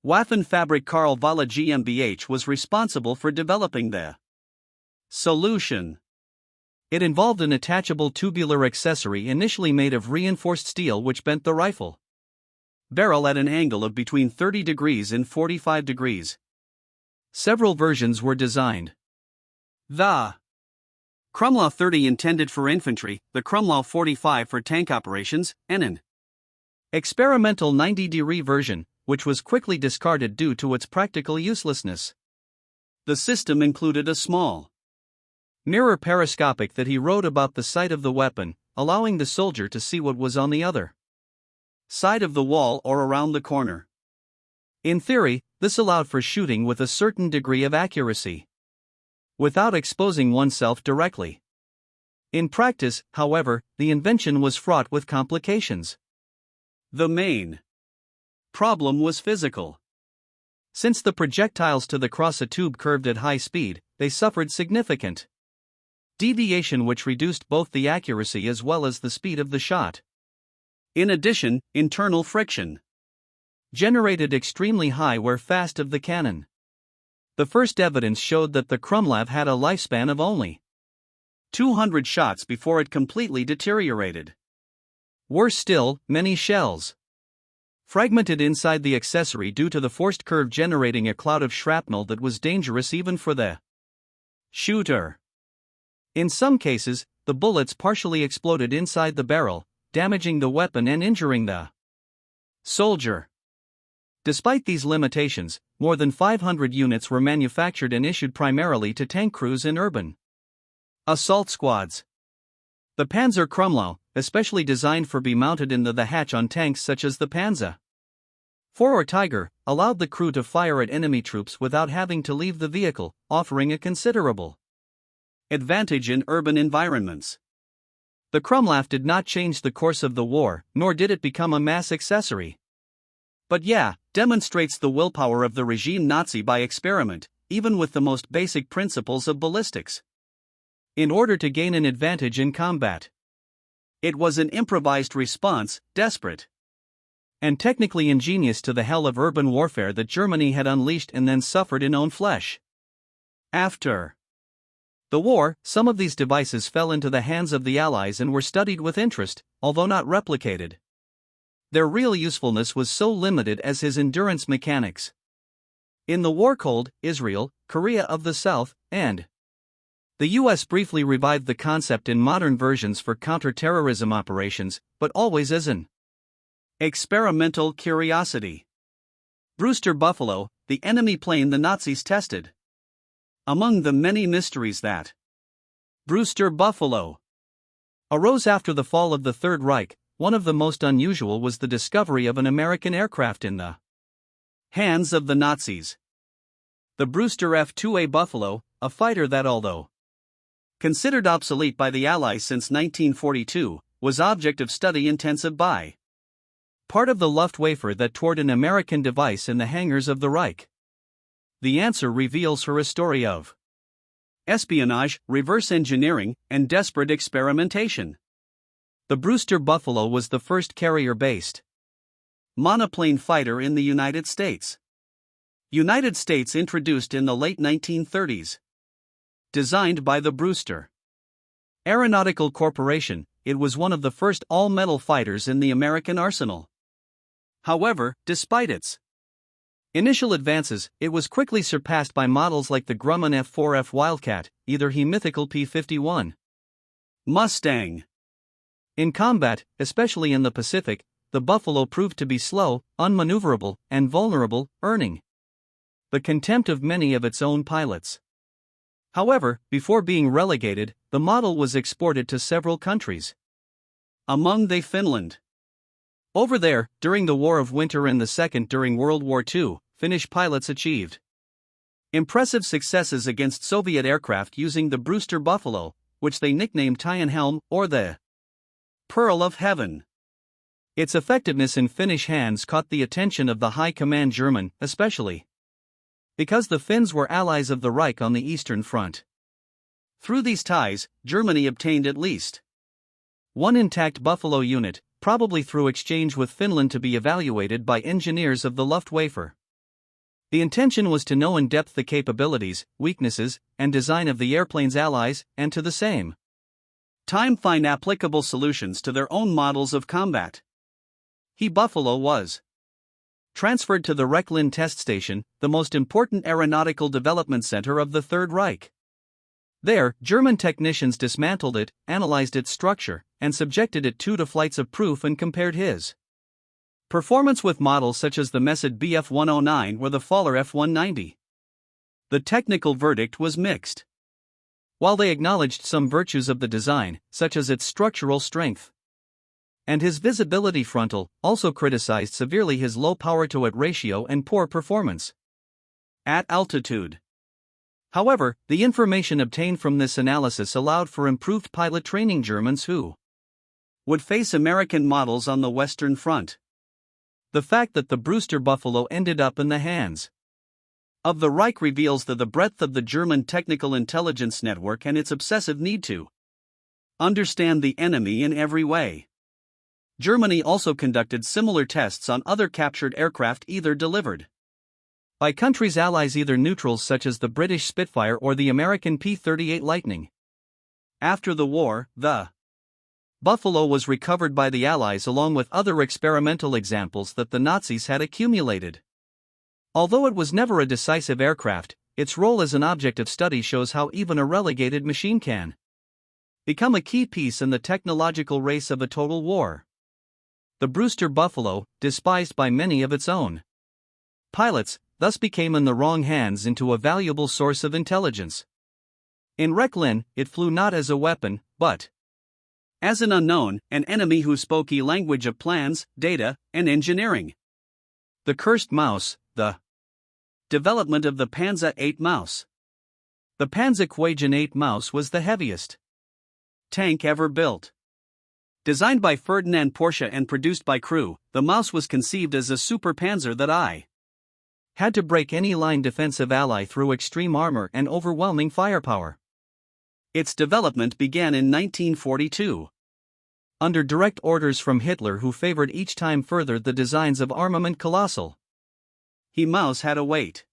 Waffenfabrik Karl Walla GmbH was responsible for developing the solution. It involved an attachable tubular accessory initially made of reinforced steel which bent the rifle barrel at an angle of between 30 degrees and 45 degrees. Several versions were designed. The Krumlov 30 intended for infantry, the Krumlov 45 for tank operations, and an experimental 90-degree version, which was quickly discarded due to its practical uselessness. The system included a small mirror periscopic that he wrote about the sight of the weapon, allowing the soldier to see what was on the other side of the wall or around the corner. In theory, this allowed for shooting with a certain degree of accuracy, without exposing oneself directly. In practice, however, the invention was fraught with complications. The main problem was physical. Since the projectiles to the cross a tube curved at high speed, they suffered significant deviation which reduced both the accuracy as well as the speed of the shot. In addition, internal friction generated extremely high wear fast of the cannon. The first evidence showed that the Krumlov had a lifespan of only 200 shots before it completely deteriorated. Worse still, many shells fragmented inside the accessory due to the forced curve generating a cloud of shrapnel that was dangerous even for the shooter. In some cases, the bullets partially exploded inside the barrel, damaging the weapon and injuring the soldier. Despite these limitations, more than 500 units were manufactured and issued primarily to tank crews and urban assault squads. The Panzer Krumlov, especially designed for be mounted in the hatch on tanks such as the Panzer IV or Tiger, allowed the crew to fire at enemy troops without having to leave the vehicle, offering a considerable advantage in urban environments. The Krumlov did not change the course of the war, nor did it become a mass accessory. But demonstrates the willpower of the regime Nazi by experiment, even with the most basic principles of ballistics, in order to gain an advantage in combat. It was an improvised response, desperate and technically ingenious to the hell of urban warfare that Germany had unleashed and then suffered in own flesh. After the war, some of these devices fell into the hands of the Allies and were studied with interest, although not replicated. Their real usefulness was so limited as his endurance mechanics. In the war cold, Israel, Korea of the South, and the US briefly revived the concept in modern versions for counter-terrorism operations, but always as an experimental curiosity. Brewster Buffalo, the enemy plane the Nazis tested. Among the many mysteries that Brewster Buffalo arose after the fall of the Third Reich, one of the most unusual was the discovery of an American aircraft in the hands of the Nazis. The Brewster F-2A Buffalo, a fighter that, although considered obsolete by the Allies since 1942, was object of study intensive by part of the Luftwaffe that toured an American device in the hangars of the Reich. The answer reveals her a story of espionage, reverse engineering, and desperate experimentation. The Brewster Buffalo was the first carrier-based monoplane fighter in the United States. United States introduced in the late 1930s. Designed by the Brewster Aeronautical Corporation, it was one of the first all-metal fighters in the American arsenal. However, despite its initial advances, it was quickly surpassed by models like the Grumman F-4F Wildcat, either he mythical P-51 Mustang. In combat, especially in the Pacific, the Buffalo proved to be slow, unmaneuverable, and vulnerable, earning the contempt of many of its own pilots. However, before being relegated, the model was exported to several countries. Among them Finland. Over there, during the War of Winter and the second during World War II, Finnish pilots achieved impressive successes against Soviet aircraft using the Brewster Buffalo, which they nicknamed Taienhelm, or the Pearl of Heaven. Its effectiveness in Finnish hands caught the attention of the High Command German, especially because the Finns were allies of the Reich on the Eastern Front. Through these ties, Germany obtained at least one intact Buffalo unit, probably through exchange with Finland, to be evaluated by engineers of the Luftwaffe. The intention was to know in depth the capabilities, weaknesses, and design of the airplane's allies, and to the same time find applicable solutions to their own models of combat. He Buffalo was transferred to the Rechlin test station, the most important aeronautical development center of the Third Reich. There, German technicians dismantled it, analyzed its structure, and subjected it to flights of proof and compared his performance with models such as the Messid Bf-109 or the Faller F-190. The technical verdict was mixed. While they acknowledged some virtues of the design, such as its structural strength and his visibility, frontal also criticized severely his low power-to-weight ratio and poor performance at altitude. However, the information obtained from this analysis allowed for improved pilot training Germans who would face American models on the Western Front. The fact that the Brewster Buffalo ended up in the hands of the Reich reveals the breadth of the German technical intelligence network and its obsessive need to understand the enemy in every way. Germany also conducted similar tests on other captured aircraft, either delivered by countries allies, either neutrals such as the British Spitfire or the American P-38 Lightning. After the war, the Buffalo was recovered by the Allies along with other experimental examples that the Nazis had accumulated. Although it was never a decisive aircraft, its role as an object of study shows how even a relegated machine can become a key piece in the technological race of a total war. The Brewster Buffalo, despised by many of its own pilots, thus became in the wrong hands into a valuable source of intelligence. In Rechlin, it flew not as a weapon, but as an unknown, an enemy who spoke a language of plans, data, and engineering. The cursed mouse, the development of the Panzer VIII mouse. The Panzerwagen VIII mouse was the heaviest tank ever built. Designed by Ferdinand Porsche and produced by Crew, the mouse was conceived as a super panzer that had to break any line defensive ally through extreme armor and overwhelming firepower. Its development began in 1942. Under direct orders from Hitler, who favored each time further the designs of armament colossal. He mouse had a weight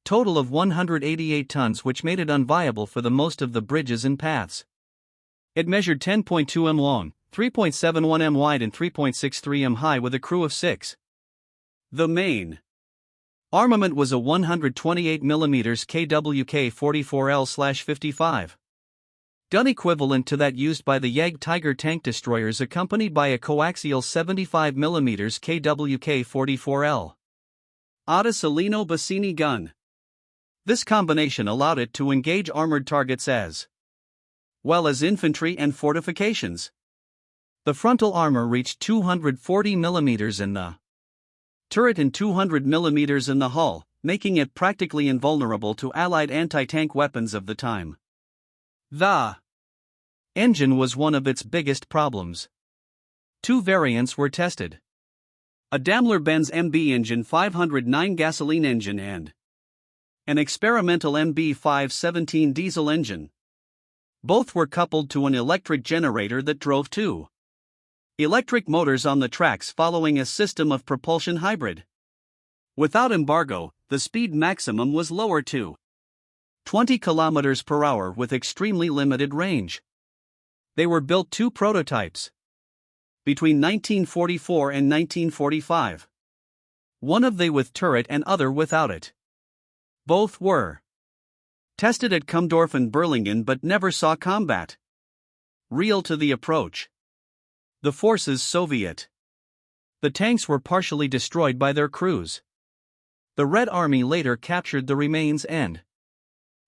total of 188 tons, which made it unviable for the most of the bridges and paths. It measured 10.2 m long, 3.71 m wide and 3.63 m high with a crew of 6. The main armament was a 128 mm KWK-44L/55. Gun equivalent to that used by the Yag Tiger tank destroyers, accompanied by a coaxial 75 mm KWK-44L Ottasolino Bassini gun. This combination allowed it to engage armored targets as well as infantry and fortifications. The frontal armor reached 240 mm in the turret and 200 mm in the hull, making it practically invulnerable to Allied anti-tank weapons of the time. The engine was one of its biggest problems. Two variants were tested: a Daimler-Benz MB engine 509 gasoline engine and an experimental MB 517 diesel engine. Both were coupled to an electric generator that drove two electric motors on the tracks, following a system of propulsion hybrid. Without embargo, the speed maximum was lower to 20 km per hour with extremely limited range. They were built two prototypes between 1944 and 1945. One of they with turret and other without it. Both were tested at Kumdorf and Berlingen but never saw combat. Real to the approach. The forces Soviet. The tanks were partially destroyed by their crews. The Red Army later captured the remains and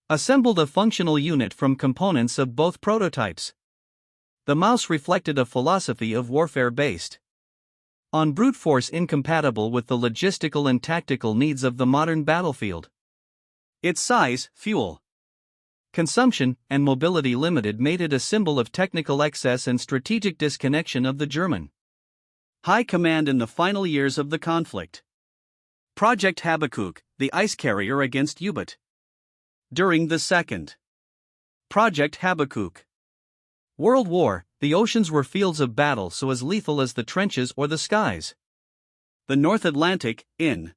assembled a functional unit from components of both prototypes. The mouse reflected a philosophy of warfare based on brute force incompatible with the logistical and tactical needs of the modern battlefield. Its size, fuel consumption, and mobility limited made it a symbol of technical excess and strategic disconnection of the German high command in the final years of the conflict. Project Habakkuk, the ice carrier against U-boat. During the Second Project Habakkuk World War, the oceans were fields of battle so as lethal as the trenches or the skies. The North Atlantic, in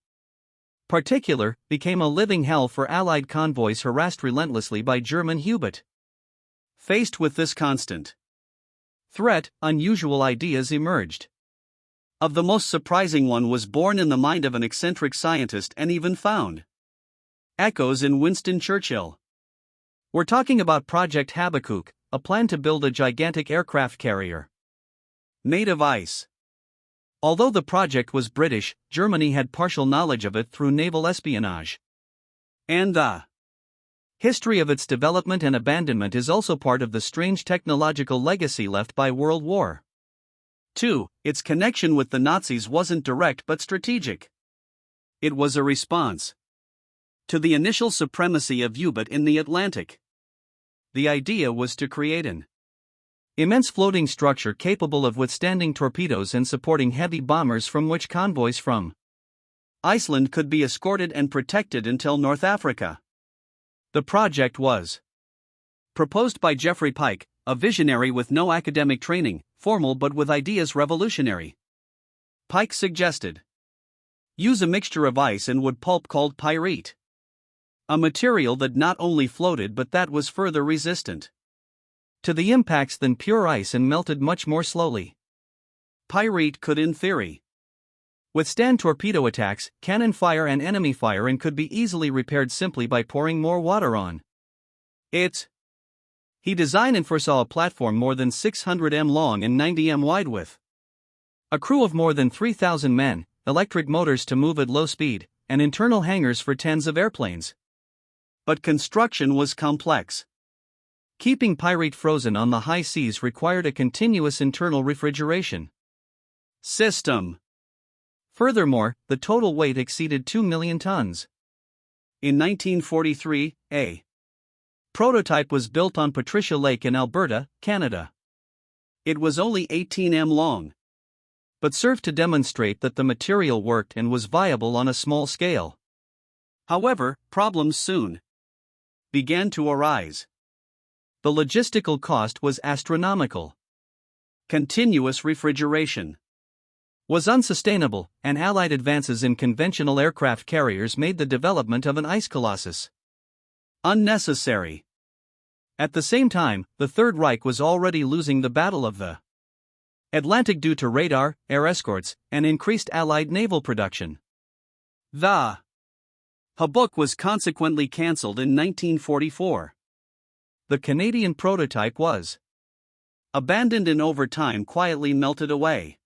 particular, became a living hell for Allied convoys harassed relentlessly by German U-boat. Faced with this constant threat, unusual ideas emerged. Of the most surprising one was born in the mind of an eccentric scientist and even found echoes in Winston Churchill. We're talking about Project Habakkuk, a plan to build a gigantic aircraft carrier made of ice. Although the project was British, Germany had partial knowledge of it through naval espionage. And the history of its development and abandonment is also part of the strange technological legacy left by World War II. Its connection with the Nazis wasn't direct but strategic. It was a response to the initial supremacy of U-boat in the Atlantic. The idea was to create an immense floating structure capable of withstanding torpedoes and supporting heavy bombers from which convoys from Iceland could be escorted and protected until North Africa. The project was proposed by Geoffrey Pike, a visionary with no academic training, formal but with ideas revolutionary. Pike suggested use a mixture of ice and wood pulp called pyrite, a material that not only floated but that was further resistant to the impacts than pure ice and melted much more slowly. Pyrite could, in theory, withstand torpedo attacks, cannon fire, and enemy fire, and could be easily repaired simply by pouring more water on it. He designed and foresaw a platform more than 600 m long and 90 m wide with a crew of more than 3,000 men, electric motors to move at low speed, and internal hangars for tens of airplanes. But construction was complex. Keeping pyrite frozen on the high seas required a continuous internal refrigeration system. Furthermore, the total weight exceeded 2 million tons. In 1943, a prototype was built on Patricia Lake in Alberta, Canada. It was only 18 m long, but served to demonstrate that the material worked and was viable on a small scale. However, problems soon began to arise. The logistical cost was astronomical. Continuous refrigeration was unsustainable, and Allied advances in conventional aircraft carriers made the development of an ice colossus unnecessary. At the same time, the Third Reich was already losing the Battle of the Atlantic due to radar, air escorts, and increased Allied naval production. The Habakkuk was consequently cancelled in 1944. The Canadian prototype was abandoned and over time quietly melted away.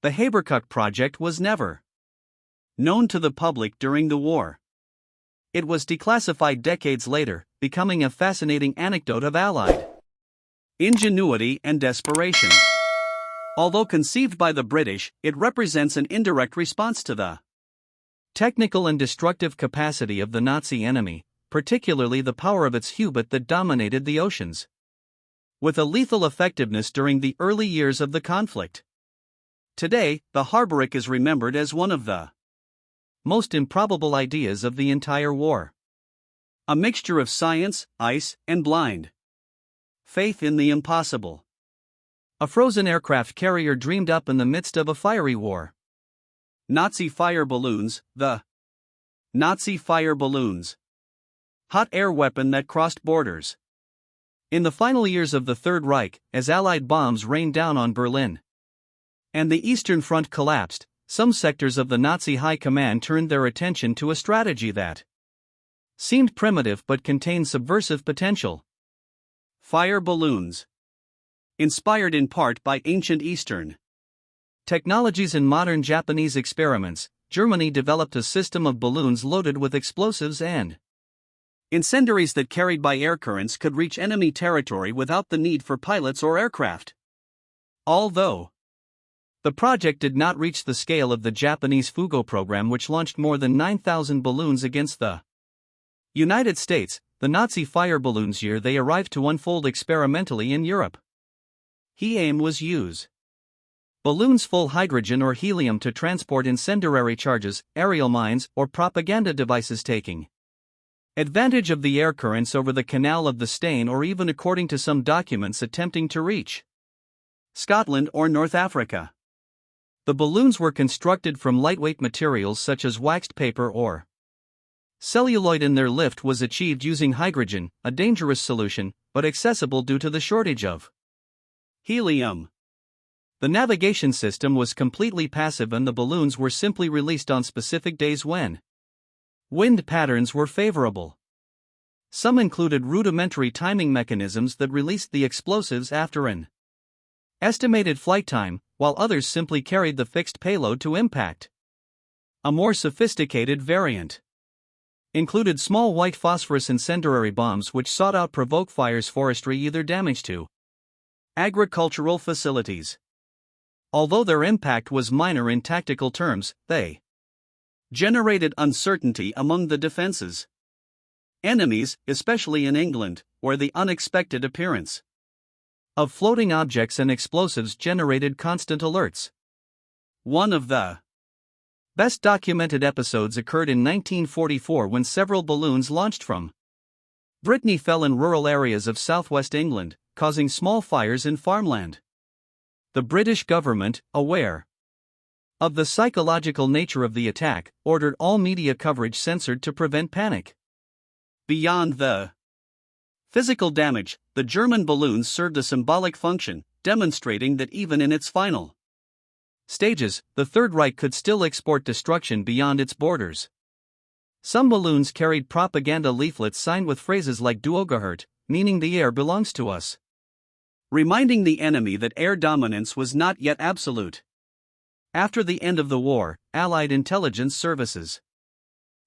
The Habakkuk project was never known to the public during the war. It was declassified decades later, becoming a fascinating anecdote of Allied ingenuity and desperation. Although conceived by the British, it represents an indirect response to the technical and destructive capacity of the Nazi enemy, particularly the power of its U-boat that dominated the oceans, with a lethal effectiveness during the early years of the conflict. Today, the Habakkuk is remembered as one of the most improbable ideas of the entire war. A mixture of science, ice, and blind faith in the impossible. A frozen aircraft carrier dreamed up in the midst of a fiery war. Nazi fire balloons, the Nazi fire balloons. Hot air weapon that crossed borders. In the final years of the Third Reich, as Allied bombs rained down on Berlin and the Eastern Front collapsed, some sectors of the Nazi high command turned their attention to a strategy that seemed primitive but contained subversive potential. Fire balloons. Inspired in part by ancient Eastern technologies and modern Japanese experiments, Germany developed a system of balloons loaded with explosives and Incendiaries that carried by air currents could reach enemy territory without the need for pilots or aircraft. Although the project did not reach the scale of the Japanese Fugo program, which launched more than 9,000 balloons against the United States, the Nazi fire balloons year they arrived to unfold experimentally in Europe. The aim was use balloons full hydrogen or helium to transport incendiary charges, aerial mines, or propaganda devices, taking advantage of the air currents over the Canal of the Seine, or even, according to some documents, attempting to reach Scotland or North Africa. The balloons were constructed from lightweight materials such as waxed paper or celluloid, and their lift was achieved using hydrogen, a dangerous solution, but accessible due to the shortage of helium. The navigation system was completely passive, and the balloons were simply released on specific days when wind patterns were favorable. Some included rudimentary timing mechanisms that released the explosives after an estimated flight time, while others simply carried the fixed payload to impact. A more sophisticated variant included small white phosphorus incendiary bombs, which sought out provoke fires, forestry, either damage to agricultural facilities. Although their impact was minor in tactical terms, they generated uncertainty among the defenses. Enemies, especially in England, where the unexpected appearance of floating objects and explosives generated constant alerts. One of the best documented episodes occurred in 1944, when several balloons launched from Brittany fell in rural areas of southwest England, causing small fires in farmland. The British government, aware of the psychological nature of the attack, ordered all media coverage censored to prevent panic. Beyond the physical damage, the German balloons served a symbolic function, demonstrating that even in its final stages, the Third Reich could still export destruction beyond its borders. Some balloons carried propaganda leaflets signed with phrases like "Du gehört," meaning "the air belongs to us," reminding the enemy that air dominance was not yet absolute. After the end of the war, Allied intelligence services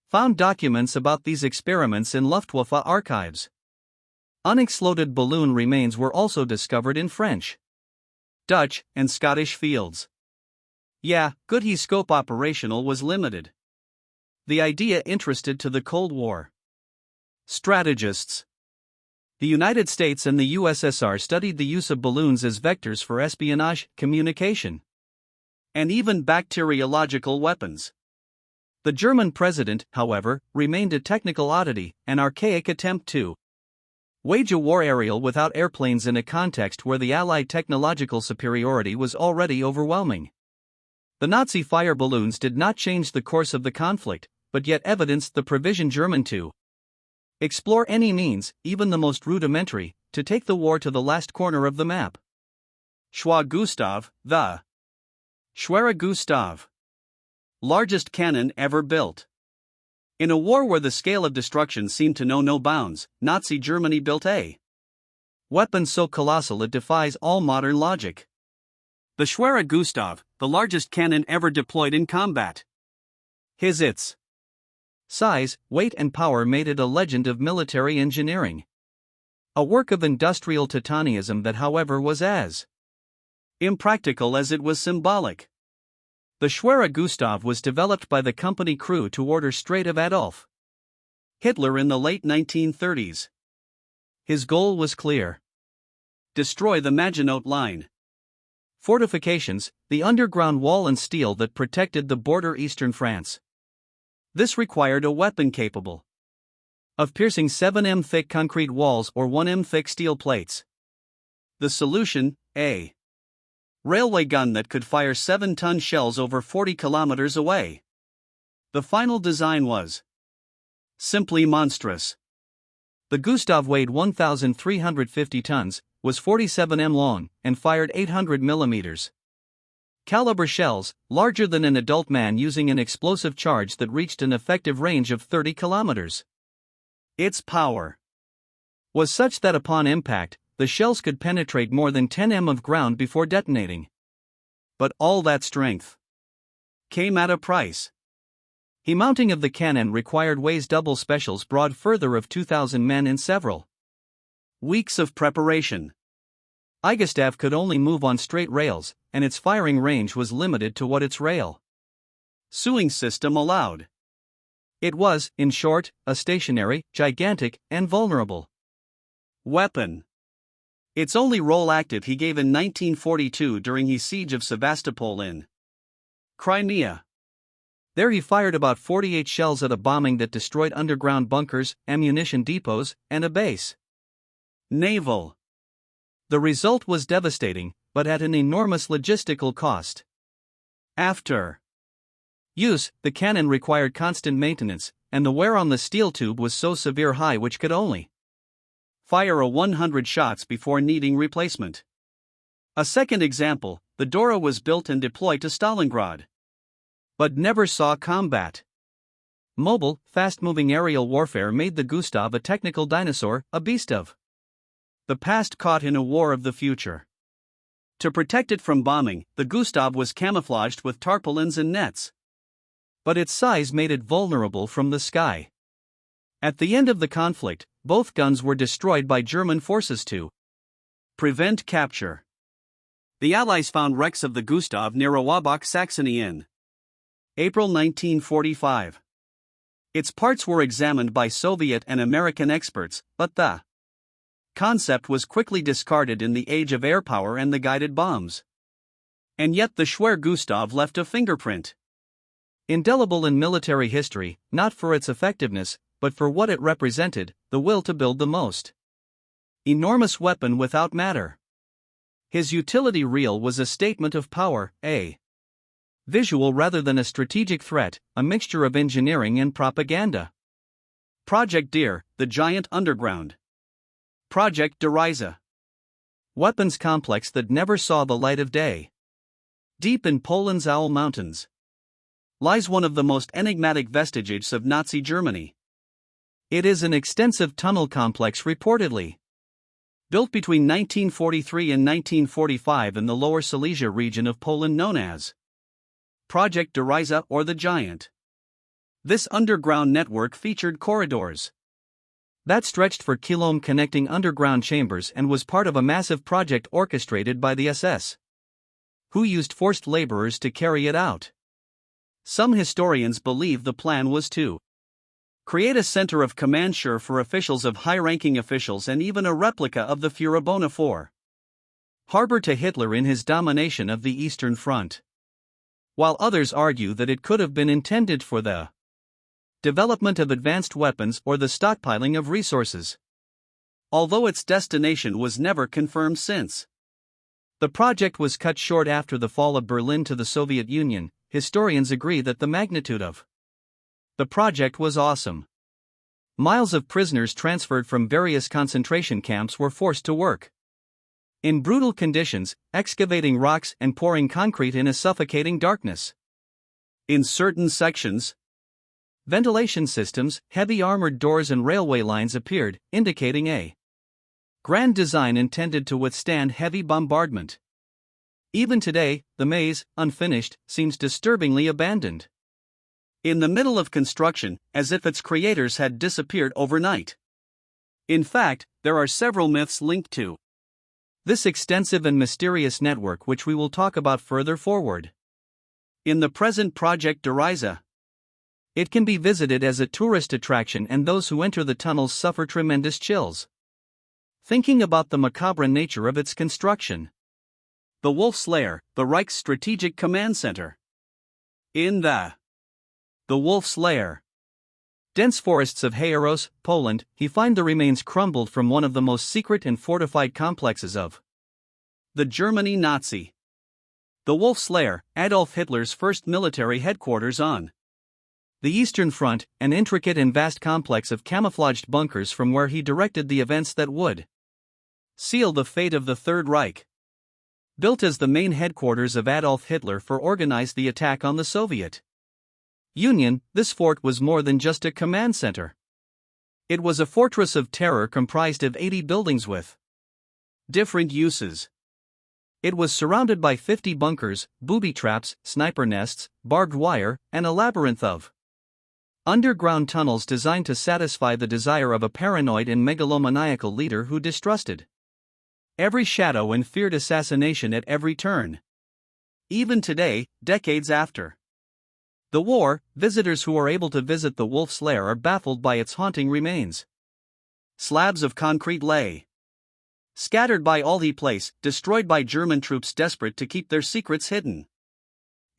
found documents about these experiments in Luftwaffe archives. Unexploded balloon remains were also discovered in French, Dutch, and Scottish fields. Good scope operational was limited. The idea interested to the Cold War strategists. The United States and the USSR studied the use of balloons as vectors for espionage, communication, and even bacteriological weapons. The German president, however, remained a technical oddity, an archaic attempt to wage a war aerial without airplanes in a context where the Allied technological superiority was already overwhelming. The Nazi fire balloons did not change the course of the conflict, but yet evidenced the provision German to explore any means, even the most rudimentary, to take the war to the last corner of the map. Schwer Gustav, the Schwere Gustav, largest cannon ever built. In a war where the scale of destruction seemed to know no bounds, Nazi Germany built a weapon so colossal it defies all modern logic. The Schwere Gustav, the largest cannon ever deployed in combat. Its size, weight, and power made it a legend of military engineering. A work of industrial titanism that, however, was as impractical as it was symbolic. The Schwere Gustav was developed by the company crew to order straight of Adolf Hitler in the late 1930s. His goal was clear: destroy the Maginot Line fortifications, the underground wall and steel that protected the border eastern France. This required a weapon capable of piercing 7 m thick concrete walls or 1 m thick steel plates. The solution, a railway gun that could fire 7-ton shells over 40 kilometers away. The final design was simply monstrous. The Gustav weighed 1,350 tons, was 47 m long, and fired 800 mm caliber shells, larger than an adult man, using an explosive charge that reached an effective range of 30 kilometers. Its power was such that upon impact, the shells could penetrate more than 10 m of ground before detonating. But all that strength came at a price. He mounting of the cannon required ways double specials broad further of 2,000 men in several weeks of preparation. Gustav could only move on straight rails, and its firing range was limited to what its rail sewing system allowed. It was, in short, a stationary, gigantic, and vulnerable weapon. Its only role active he gave in 1942 during his siege of Sevastopol in Crimea. There he fired about 48 shells at a bombing that destroyed underground bunkers, ammunition depots, and a base. Naval. The result was devastating, but at an enormous logistical cost. After use, the cannon required constant maintenance, and the wear on the steel tube was so severe high which could only fire a 100 shots before needing replacement. A second example, the Dora was built and deployed to Stalingrad, but never saw combat. Mobile, fast-moving aerial warfare made the Gustav a technical dinosaur, a beast of the past caught in a war of the future. To protect it from bombing, the Gustav was camouflaged with tarpaulins and nets. But its size made it vulnerable from the sky. At the end of the conflict, both guns were destroyed by German forces to prevent capture. The Allies found wrecks of the Gustav near Auerbach, Saxony in April 1945. Its parts were examined by Soviet and American experts, but the concept was quickly discarded in the age of air power and the guided bombs. And yet the Schwer Gustav left a fingerprint, indelible in military history, not for its effectiveness, but for what it represented, the will to build the most enormous weapon without matter. His utility reel was a statement of power, a visual rather than a strategic threat, a mixture of engineering and propaganda. Project Deer, the giant underground. Project Decisive. Weapons complex that never saw the light of day. Deep in Poland's Owl Mountains lies one of the most enigmatic vestiges of Nazi Germany. It is an extensive tunnel complex reportedly built between 1943 and 1945 in the Lower Silesia region of Poland known as Project Decisive or the Giant. This underground network featured corridors that stretched for kilometers connecting underground chambers and was part of a massive project orchestrated by the SS, who used forced laborers to carry it out. Some historians believe the plan was to create a center of command for officials of high-ranking officials and even a replica of the Führerbühne for harbor to Hitler in his domination of the Eastern Front. While others argue that it could have been intended for the development of advanced weapons or the stockpiling of resources. Although its destination was never confirmed since the project was cut short after the fall of Berlin to the Soviet Union, historians agree that the magnitude of the project was awesome. Miles of prisoners transferred from various concentration camps were forced to work in brutal conditions, excavating rocks and pouring concrete in a suffocating darkness. In certain sections, ventilation systems, heavy armored doors and railway lines appeared, indicating a grand design intended to withstand heavy bombardment. Even today, the maze, unfinished, seems disturbingly abandoned. In the middle of construction, as if its creators had disappeared overnight. In fact, there are several myths linked to this extensive and mysterious network, which we will talk about further forward. In the present Project Decisive, it can be visited as a tourist attraction and those who enter the tunnels suffer tremendous chills thinking about the macabre nature of its construction. The Wolf's Lair, the Reich's Strategic Command Center. In the Wolf's Lair, dense forests of Hayeros, Poland, he find the remains crumbled from one of the most secret and fortified complexes of the Germany Nazi. The Wolf's Lair, Adolf Hitler's first military headquarters on the Eastern Front, an intricate and vast complex of camouflaged bunkers from where he directed the events that would seal the fate of the Third Reich. Built as the main headquarters of Adolf Hitler for organize the attack on the Soviet Union, this fort was more than just a command center. It was a fortress of terror comprised of 80 buildings with different uses. It was surrounded by 50 bunkers, booby traps, sniper nests, barbed wire, and a labyrinth of Underground tunnels designed to satisfy the desire of a paranoid and megalomaniacal leader who distrusted every shadow and feared assassination at every turn. Even today, decades after the war, visitors who are able to visit the Wolf's Lair are baffled by its haunting remains. Slabs of concrete lay scattered by all the place, destroyed by German troops desperate to keep their secrets hidden.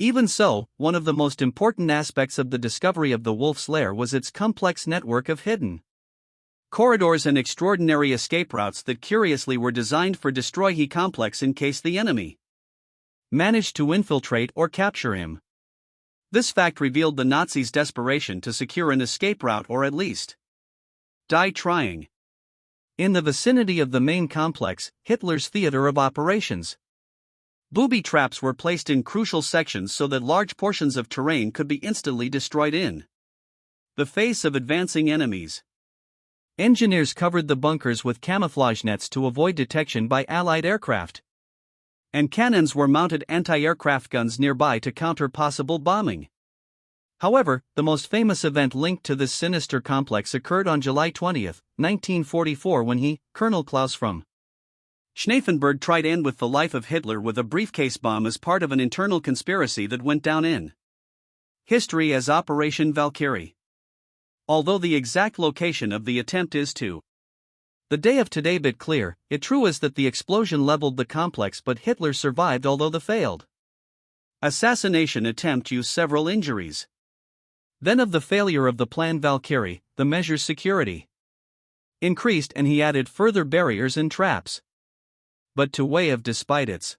Even so, one of the most important aspects of the discovery of the Wolf's Lair was its complex network of hidden corridors and extraordinary escape routes that curiously were designed for destroy he complex in case the enemy managed to infiltrate or capture him. This fact revealed the Nazis' desperation to secure an escape route or at least die trying. In the vicinity of the main complex, Hitler's theater of operations, booby traps were placed in crucial sections so that large portions of terrain could be instantly destroyed in the face of advancing enemies. Engineers covered the bunkers with camouflage nets to avoid detection by Allied aircraft, and cannons were mounted anti-aircraft guns nearby to counter possible bombing. However, the most famous event linked to this sinister complex occurred on July 20, 1944 when Colonel Klaus from Schneffenberg tried to end with the life of Hitler with a briefcase bomb as part of an internal conspiracy that went down in history as Operation Valkyrie. Although the exact location of the attempt is to the day of today bit clear, it true is that the explosion leveled the complex but Hitler survived although the failed assassination attempt used several injuries. Then of the failure of the plan Valkyrie, the measure's security increased and he added further barriers and traps. But to weigh of despite its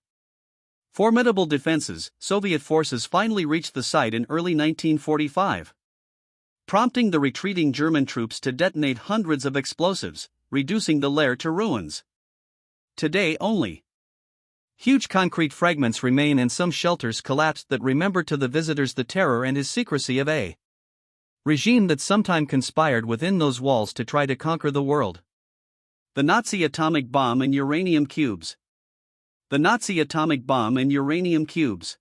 formidable defenses, Soviet forces finally reached the site in early 1945, prompting the retreating German troops to detonate hundreds of explosives, reducing the lair to ruins. Today only huge concrete fragments remain and some shelters collapsed that remember to the visitors the terror and his secrecy of a regime that sometime conspired within those walls to try to conquer the world. The Nazi atomic bomb and uranium cubes. The Nazi atomic bomb and uranium cubes.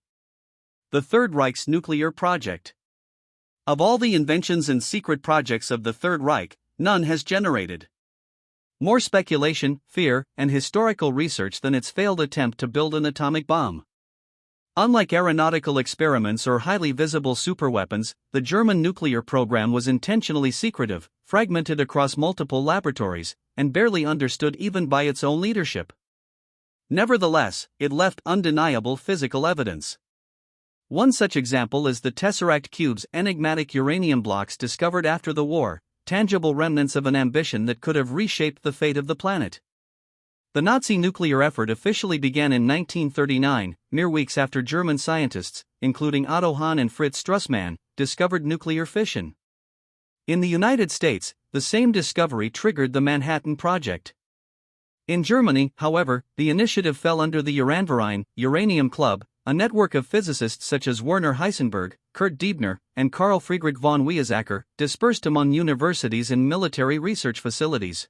The Third Reich's nuclear project. Of all the inventions and secret projects of the Third Reich, none has generated more speculation, fear, and historical research than its failed attempt to build an atomic bomb. Unlike aeronautical experiments or highly visible superweapons, the German nuclear program was intentionally secretive, fragmented across multiple laboratories, and barely understood even by its own leadership. Nevertheless, it left undeniable physical evidence. One such example is the Tesseract Cube's enigmatic uranium blocks discovered after the war, tangible remnants of an ambition that could have reshaped the fate of the planet. The Nazi nuclear effort officially began in 1939, mere weeks after German scientists, including Otto Hahn and Fritz Strassmann, discovered nuclear fission. In the United States, the same discovery triggered the Manhattan Project. In Germany, however, the initiative fell under the Uranverein, Uranium Club, a network of physicists such as Werner Heisenberg, Kurt Diebner, and Carl Friedrich von Weizsäcker, dispersed among universities and military research facilities.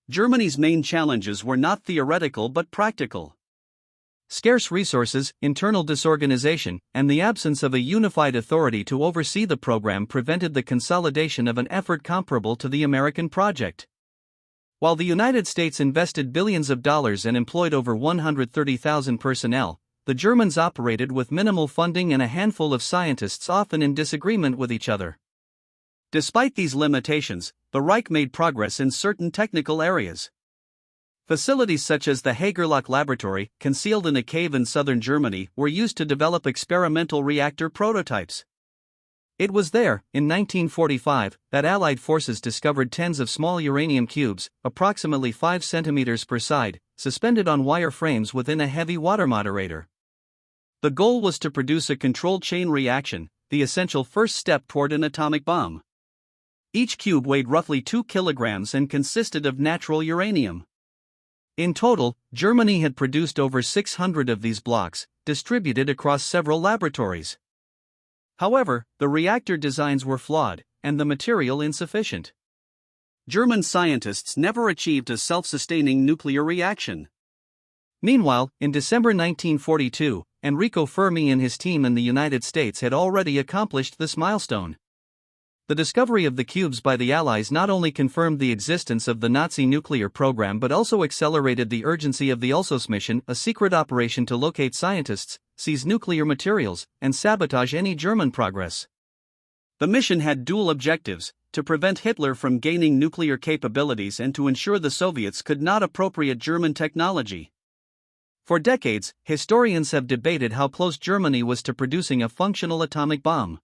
Germany's main challenges were not theoretical but practical. Scarce resources, internal disorganization, and the absence of a unified authority to oversee the program prevented the consolidation of an effort comparable to the American project. While the United States invested billions of dollars and employed over 130,000 personnel, the Germans operated with minimal funding and a handful of scientists often in disagreement with each other. Despite these limitations, the Reich made progress in certain technical areas. Facilities such as the Hagerloch Laboratory, concealed in a cave in southern Germany, were used to develop experimental reactor prototypes. It was there, in 1945, that Allied forces discovered tens of small uranium cubes, approximately 5 centimeters per side, suspended on wire frames within a heavy water moderator. The goal was to produce a controlled chain reaction, the essential first step toward an atomic bomb. Each cube weighed roughly 2 kilograms and consisted of natural uranium. In total, Germany had produced over 600 of these blocks, distributed across several laboratories. However, the reactor designs were flawed, and the material insufficient. German scientists never achieved a self-sustaining nuclear reaction. Meanwhile, in December 1942, Enrico Fermi and his team in the United States had already accomplished this milestone. The discovery of the cubes by the Allies not only confirmed the existence of the Nazi nuclear program but also accelerated the urgency of the ULSOS mission, a secret operation to locate scientists, seize nuclear materials, and sabotage any German progress. The mission had dual objectives: to prevent Hitler from gaining nuclear capabilities and to ensure the Soviets could not appropriate German technology. For decades, historians have debated how close Germany was to producing a functional atomic bomb.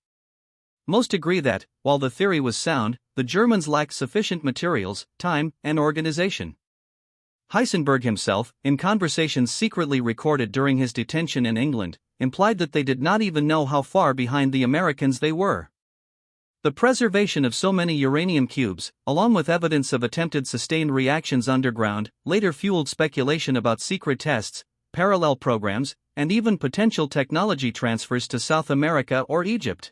Most agree that, while the theory was sound, the Germans lacked sufficient materials, time, and organization. Heisenberg himself, in conversations secretly recorded during his detention in England, implied that they did not even know how far behind the Americans they were. The preservation of so many uranium cubes, along with evidence of attempted sustained reactions underground, later fueled speculation about secret tests, parallel programs, and even potential technology transfers to South America or Egypt.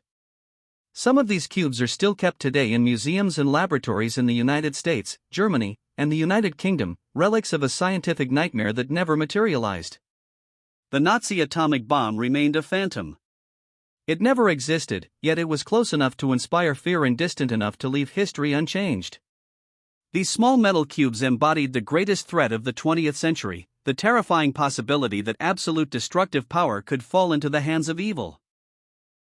Some of these cubes are still kept today in museums and laboratories in the United States, Germany, and the United Kingdom, relics of a scientific nightmare that never materialized. The Nazi atomic bomb remained a phantom. It never existed, yet it was close enough to inspire fear and distant enough to leave history unchanged. These small metal cubes embodied the greatest threat of the 20th century, the terrifying possibility that absolute destructive power could fall into the hands of evil.